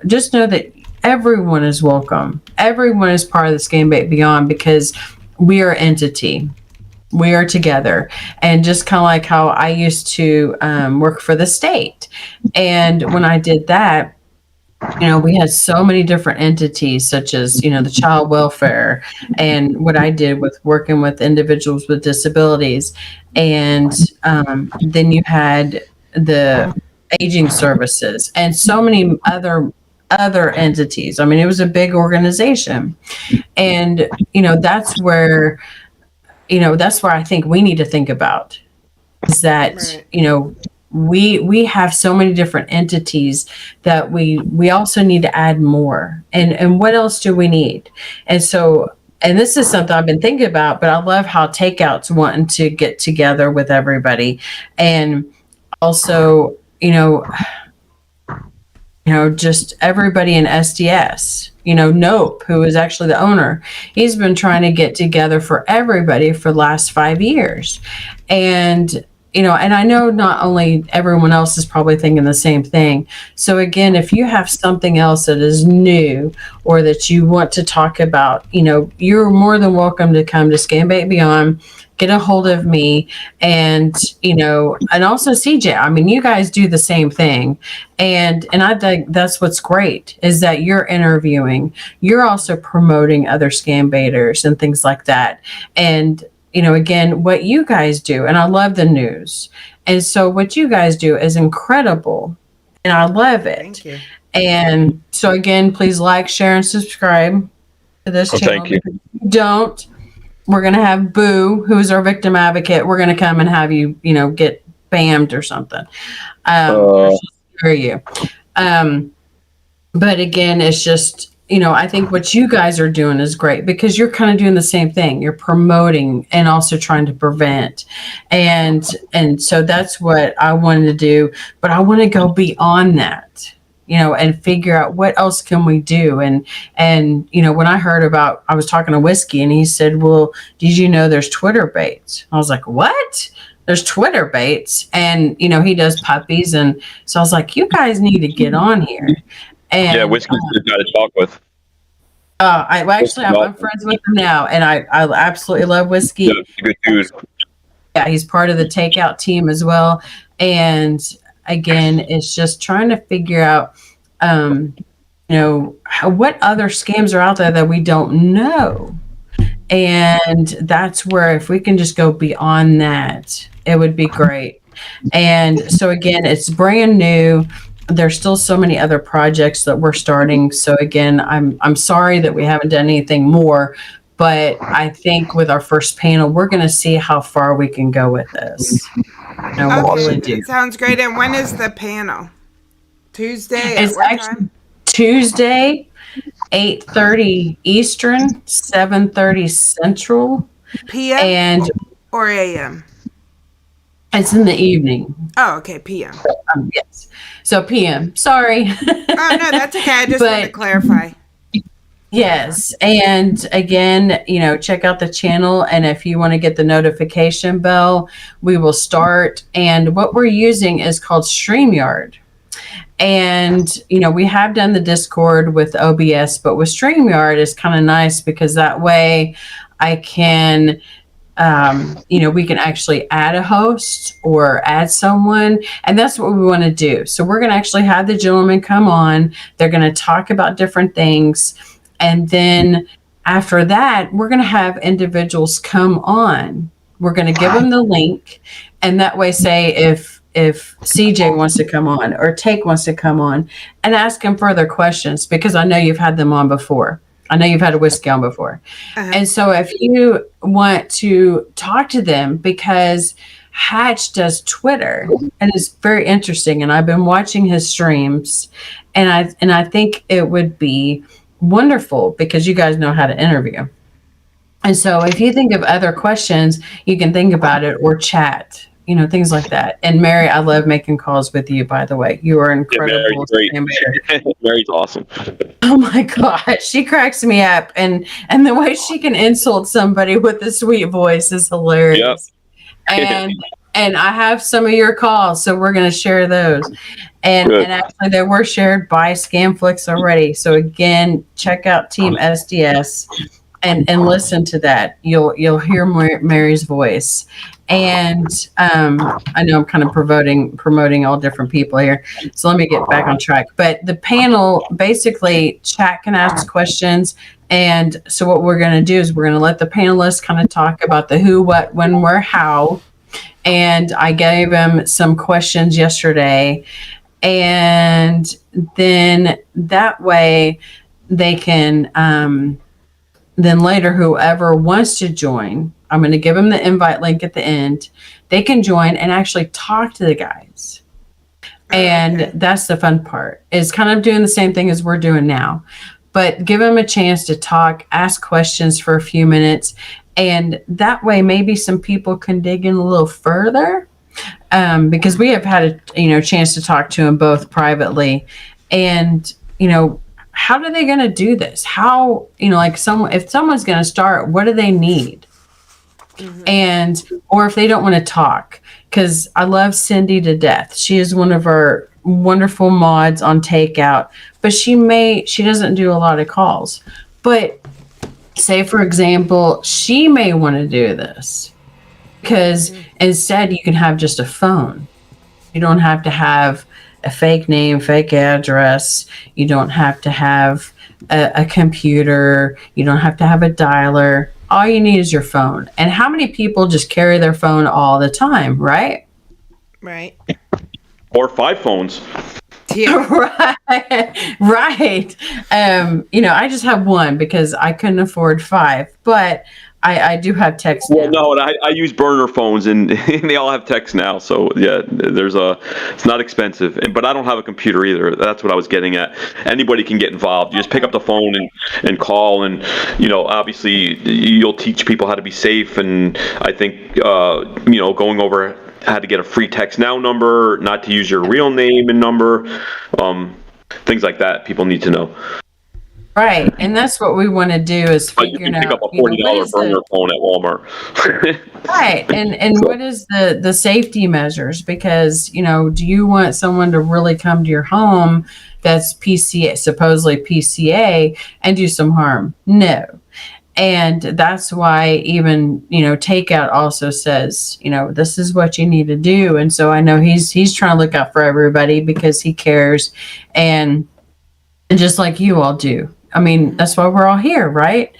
just know that everyone is welcome. Everyone is part of the Scambait Beyond because we are an entity. We are together. And just kind of like how I used to work for the state. And when I did that, we had so many different entities, such as, the child welfare and what I did with working with individuals with disabilities. And then you had the aging services and so many other entities. I mean, it was a big organization. And, that's where I think we need to think about is that, Right. We have so many different entities that we also need to add more. And what else do we need? And this is something I've been thinking about, but I love how Takeout's wanting to get together with everybody. And also, just everybody in SDS, Nope, who is actually the owner, he's been trying to get together for everybody for the last 5 years. And and I know not only everyone else is probably thinking the same thing. So again, if you have something else that is new or that you want to talk about, you're more than welcome to come to Scambait Beyond, get a hold of me, and also CJ. I mean, you guys do the same thing. And I think that's what's great is that you're interviewing, you're also promoting other Scambaiters and things like that. And again, what you guys do, and I love the news. And so what you guys do is incredible. And I love it. Thank you. And so again, please like, share, and subscribe to this channel. Thank you. If you don't, we're going to have Boo, who's our victim advocate. We're going to come and have you, get bammed or something. Or scare you. But again, it's just, I think what you guys are doing is great because you're kind of doing the same thing. You're promoting and also trying to prevent. And so that's what I wanted to do. But I want to go beyond that, and figure out what else can we do. And when I heard about, I was talking to Whiskey and he said, well, did you know there's Twitter baits? I was like, what? There's Twitter baits. And, he does puppies. And so I was like, you guys need to get on here. And, yeah, Whiskey's the guy to talk with. I'm friends with him now, and I absolutely love Whiskey. Yeah, he's a good dude. Yeah, he's part of the Takeout team as well. And again, it's just trying to figure out, what other scams are out there that we don't know. And that's where if we can just go beyond that, it would be great. And so again, it's brand new. There's still so many other projects that we're starting. So again, I'm sorry that we haven't done anything more, but I think with our first panel, we're going to see how far we can go with this. Okay, sounds great. And when is the panel? Tuesday? It's actually Tuesday, 8:30 Eastern, 7:30 Central. PM and or AM? It's in the evening. Oh, okay, PM. Yes. So PM. Sorry. Oh, no, that's okay. I just wanted to clarify. Yes. And again, check out the channel. And if you want to get the notification bell, we will start. And what we're using is called StreamYard. And, we have done the Discord with OBS, but with StreamYard is kind of nice because that way I can we can actually add a host or add someone, and that's what we want to do. So we're going to actually have the gentleman come on. They're going to talk about different things. And then after that, we're going to have individuals come on. We're going to give them the link. And that way, say if CJ wants to come on or Take wants to come on and ask him further questions, because I know you've had them on before. I know you've had a Whiskey on before. And so if you want to talk to them, because Hatch does Twitter, and it's very interesting. And I've been watching his streams, and I think it would be wonderful because you guys know how to interview. And so if you think of other questions, you can think about it or chat, things like that. And Mary, I love making calls with you, by the way. You are incredible. Yeah, Mary's awesome. Oh my gosh, she cracks me up. And the way she can insult somebody with a sweet voice is hilarious. Yep. And I have some of your calls, so we're going to share those. And actually, they were shared by Scamflix already. So again, check out Team SDS and listen to that. You'll hear Mary's voice. And I know I'm kind of promoting all different people here. So let me get back on track. But the panel, basically, chat can ask questions. And so what we're going to do is we're going to let the panelists kind of talk about the who, what, when, where, how. And I gave them some questions yesterday. And then that way they can, then later, whoever wants to join, I'm going to give them the invite link at the end. They can join and actually talk to the guys. And that's the fun part, is kind of doing the same thing as we're doing now. But give them a chance to talk, ask questions for a few minutes. And that way, maybe some people can dig in a little further, because we have had a chance to talk to them both privately. And, how are they going to do this? How, if someone's going to start, what do they need? And, or if they don't want to talk, because I love Cindy to death. She is one of our wonderful mods on Takeout, but she doesn't do a lot of calls. But say, for example, she may want to do this because instead you can have just a phone. You don't have to have a fake name, fake address. You don't have to have a computer. You don't have to have a dialer. All you need is your phone. And how many people just carry their phone all the time, right? Right. Or 5 phones. Yeah. Right. I just have one because I couldn't afford 5, but I do have text now. Well, no, I use burner phones, and they all have text now. So yeah, it's not expensive, but I don't have a computer either. That's what I was getting at. Anybody can get involved. You just pick up the phone and call, and obviously you'll teach people how to be safe. And I think going over how to get a free text now number, not to use your real name and number, things like that. People need to know. Right, and that's what we want to do is figure out. You can pick up a $40 burner phone at Walmart. Right, and what is the safety measures? Because do you want someone to really come to your home that's PCA, supposedly PCA, and do some harm? No, and that's why even Takeout also says this is what you need to do. And so I know he's trying to look out for everybody because he cares, and just like you all do. I mean, that's why we're all here, right?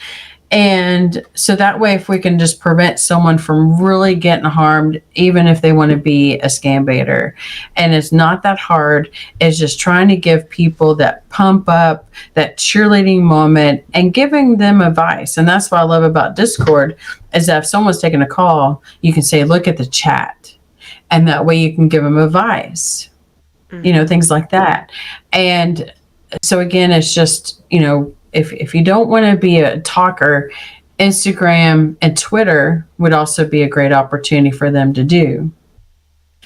And so that way, if we can just prevent someone from really getting harmed, even if they want to be a scambaiter, and it's not that hard, it's just trying to give people that pump up, that cheerleading moment, and giving them advice. And that's what I love about Discord, is that if someone's taking a call, you can say, look at the chat. And that way you can give them advice, things like that. And so again, it's just, if you don't want to be a talker, Instagram and Twitter would also be a great opportunity for them to do.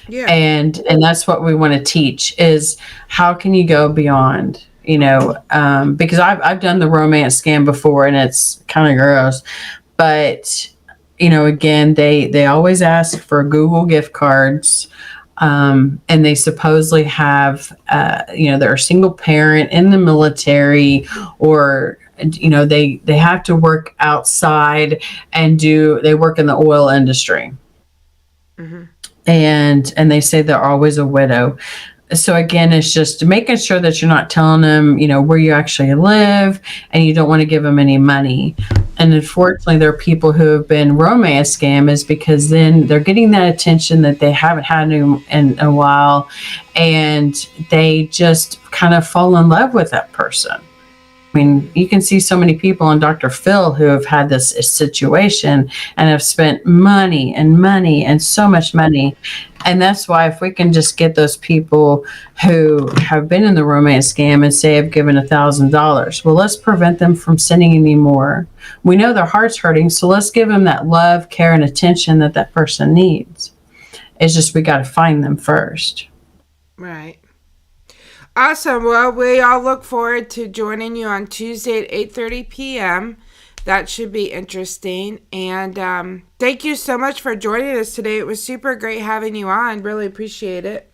Yeah. And that's what we want to teach, is how can you go beyond, because I've done the romance scam before, and it's kind of gross, but again, they always ask for Google gift cards. And they supposedly have, they're a single parent in the military, or, they have to work outside and they work in the oil industry. Mm-hmm. And they say they're always a widow. So again, it's just making sure that you're not telling them, where you actually live, and you don't want to give them any money. And unfortunately, there are people who have been romance scammers, because then they're getting that attention that they haven't had in a while, and they just kind of fall in love with that person. I mean, you can see so many people on Dr. Phil who have had this situation and have spent money and so much money. And that's why if we can just get those people who have been in the romance scam and say have given $1,000, well, let's prevent them from sending anymore. We know their heart's hurting, so let's give them that love, care, and attention that that person needs. It's just we got to find them first. Right. Awesome. Well, we all look forward to joining you on Tuesday at 8:30 p.m. That should be interesting. And thank you so much for joining us today. It was super great having you on. Really appreciate it.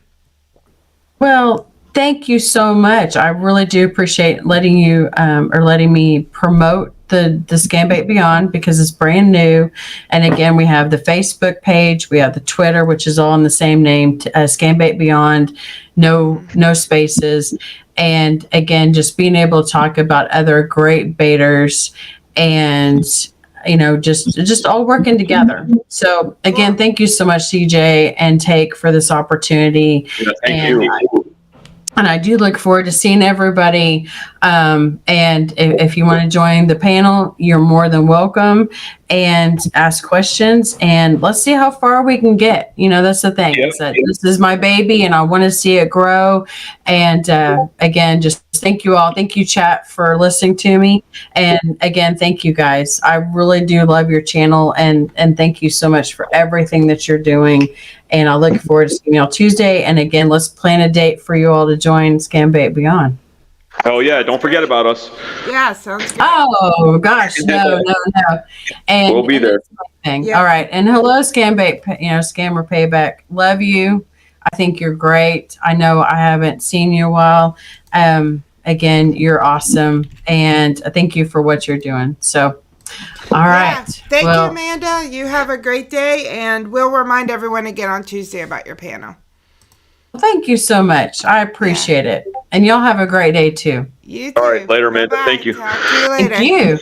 Well, thank you so much. I really do appreciate letting you letting me promote the Scambait Beyond, because it's brand new. And again, we have the Facebook page, we have the Twitter, which is all in the same name, Scambait Beyond, no spaces. And again, just being able to talk about other great baiters and just all working together. So again, thank you so much, CJ and Take, for this opportunity. Yeah, thank you. And I do look forward to seeing everybody. And if you want to join the panel, you're more than welcome, and ask questions. And let's see how far we can get. That's the thing. Is that this is my baby, and I want to see it grow. And again, just thank you all. Thank you, chat, for listening to me. And again, thank you guys. I really do love your channel, and thank you so much for everything that you're doing. And I look forward to seeing you all Tuesday. And again, let's plan a date for you all to join Scambait Beyond. Oh yeah, don't forget about us. Yeah, sounds good. Oh gosh, no. And we'll be there. Yeah. All right. And hello, Scambait, Scammer Payback. Love you. I think you're great. I know I haven't seen you in a while. Again, you're awesome. And thank you for what you're doing. So, all right. Thank you, Amanda. You have a great day. And we'll remind everyone again on Tuesday about your panel. Thank you so much. I appreciate it. And y'all have a great day too. You too. All right, later, Amanda. Bye-bye. Thank you. Talk to you later. Thank you.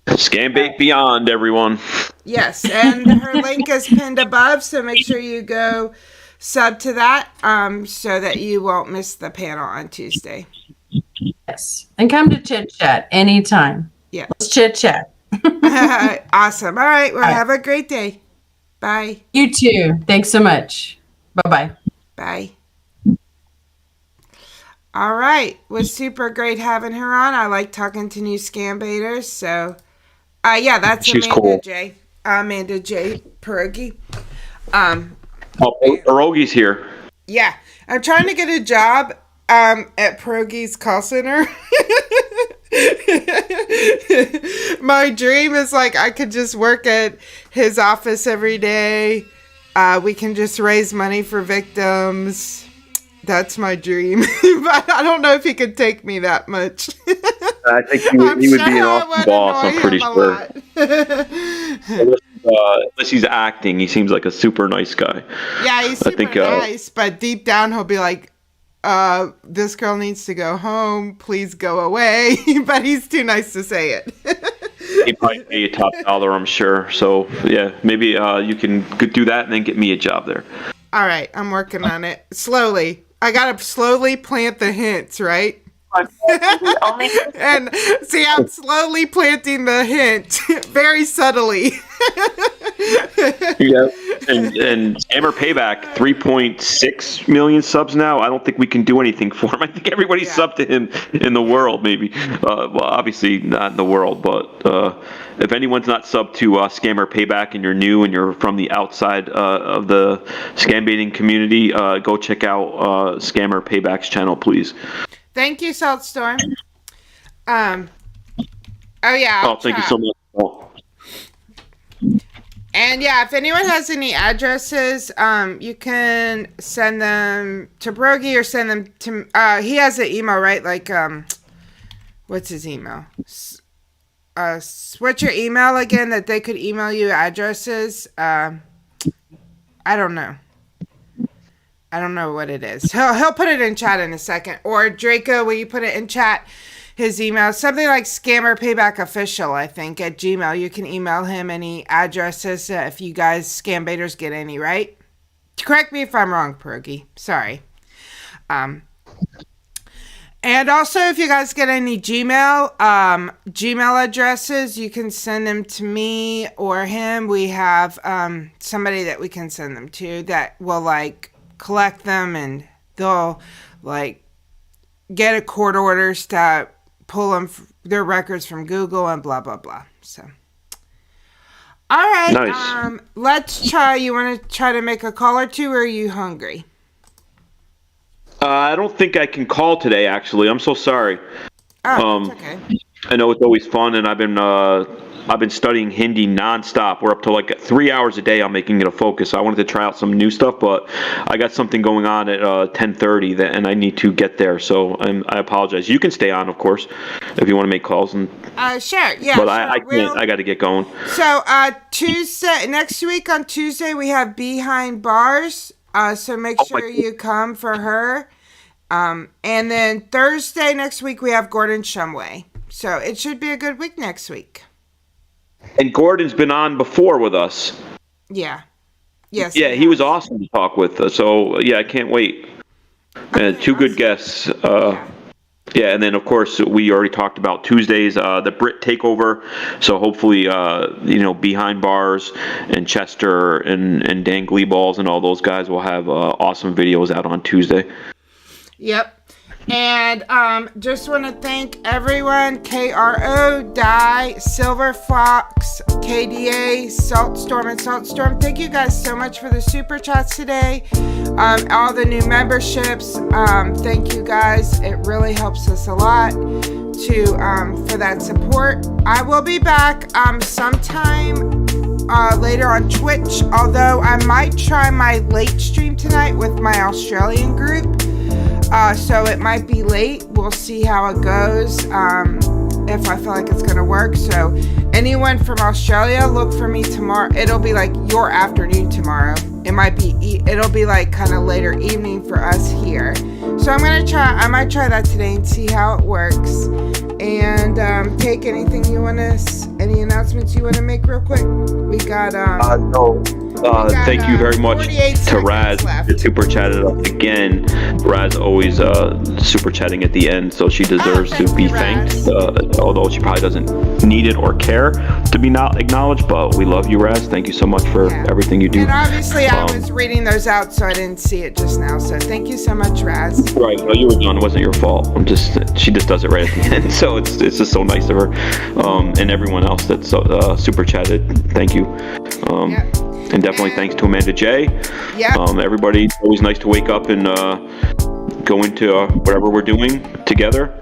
Scambait Beyond, everyone. Yes, and her link is pinned above, so make sure you go sub to that so that you won't miss the panel on Tuesday. Yes. And come to Chit Chat anytime. Yeah. Let's chit chat. Awesome. All right. Well, have a great day. Bye. You too. Thanks so much. Bye-bye. Bye. All right. Was super great having her on. I like talking to new scam baiters. So, yeah, that's She's Amanda cool. J. Amanda J. Pierogi. Pierogi's here. Yeah. I'm trying to get a job at Pierogi's call center. My dream is like I could just work at his office every day. We can just raise money for victims. That's my dream. But I don't know if he could take me that much. I think he would be an awesome boss, I'm pretty sure. Unless he's acting, he seems like a super nice guy. Yeah, he's super nice, but deep down he'll be like, this girl needs to go home. Please go away. But he's too nice to say it. He'd probably pay you top dollar, I'm sure. So, yeah, maybe you can do that and then get me a job there. All right, I'm working on it. Slowly. I got to slowly plant the hints, right? And see, I'm slowly planting the hint very subtly. Yeah, and Scammer Payback, 3.6 million subs now. I don't think we can do anything for him. I think everybody's subbed to him in the world, maybe. Well, obviously not in the world, but if anyone's not subbed to Scammer Payback and you're new and you're from the outside of the scam baiting community, go check out Scammer Payback's channel, please. Thank you, Saltstorm. Oh yeah. Thank you so much. And yeah, if anyone has any addresses, you can send them to Brogy or send them to. He has an email, right? Like, what's his email? What's your email again that they could email you addresses? I don't know. I don't know what it is. He'll put it in chat in a second. Or Draco, will you put it in chat? His email, something like Scammer Payback Official, I think, at Gmail. You can email him any addresses if you guys scam baiters get any, right? Correct me if I'm wrong, Pierogi. Sorry. And And also, if you guys get any Gmail addresses, you can send them to me or him. We have somebody that we can send them to that will like collect them, and they'll like get a court orders to pull them their records from Google and blah blah blah. So, all right, nice. Let's try. You want to try to make a call or two, or are you hungry? I don't think I can call today, actually. I'm so sorry. Oh, it's okay. I know it's always fun, and I've been studying Hindi nonstop. We're up to like 3 hours a day. I'm making it a focus. I wanted to try out some new stuff, but I got something going on at 10:30, and I need to get there. So I apologize. You can stay on, of course, if you want to make calls. And sure, yeah. But sure. I can't. I got to get going. So Tuesday, next week on Tuesday, we have Behind Bars. So make sure you come for her. And then Thursday next week, we have Gordon Shumway. So it should be a good week next week. And Gordon's been on before with us. Yeah. Yes. Yeah, he was awesome to talk with. So, yeah, I can't wait. Two good guests. Yeah, and then, of course, we already talked about Tuesdays, the Brit Takeover. So hopefully, Behind Bars and Chester and Dan Gleeballs and all those guys will have awesome videos out on Tuesday. Yep. And just want to thank everyone. KRO, Die, Silver Fox, KDA, Saltstorm, and Saltstorm. Thank you guys so much for the super chats today. All the new memberships. Thank you guys. It really helps us a lot for that support. I will be back sometime later on Twitch, although I might try my late stream tonight with my Australian group. So it might be late. We'll see how it goes. If I feel like it's gonna work. So anyone from Australia, look for me tomorrow. It'll be like your afternoon tomorrow. It'll be like kind of later evening for us here. So I might try that today and see how it works. And Take, any announcements you want to make real quick? We got no. Thank you very much to Raz who super chatted us again. Raz always super chatting at the end, so she deserves to be thanked. Although she probably doesn't need it or care to be not acknowledged, but we love you, Raz. Thank you so much for everything you do. And obviously, I was reading those out, so I didn't see it just now. So thank you so much, Raz. Right, no, you were done. It wasn't your fault. She just does it right at the end. So it's just so nice of her, and everyone else that's super chatted. Thank you. And definitely thanks to Amanda J. Everybody, always nice to wake up and go into whatever we're doing together.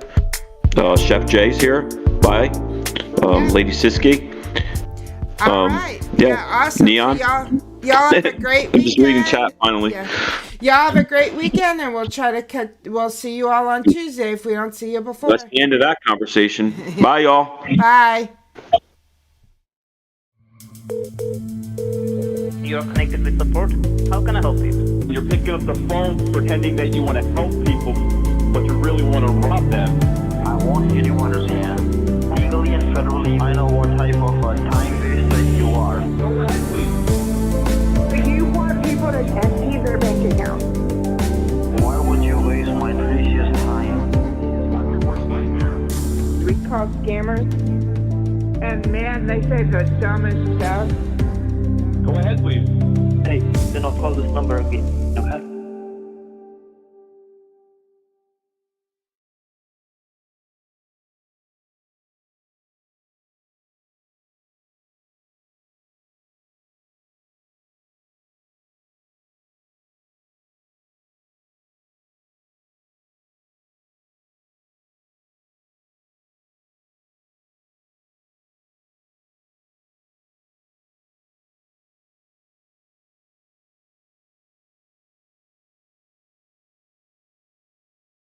Chef J's here. Bye. Lady Siski. All right. Yeah, awesome. Neon. Y'all have a great weekend. I'm just reading chat finally. Yeah. Y'all have a great weekend, and we'll see you all on Tuesday if we don't see you before. That's the end of that conversation. Bye, y'all. Bye. You are connected with support. How can I help you? You're picking up the phone pretending that you want to help people, but you really want to rob them. I want you to understand, legally and federally, I know what type of time waster you are. Do you want people to empty their bank account? Why would you waste my precious time? We call scammers, and man, they say the dumbest stuff. Go ahead, please. Hey, do not call this number again. You have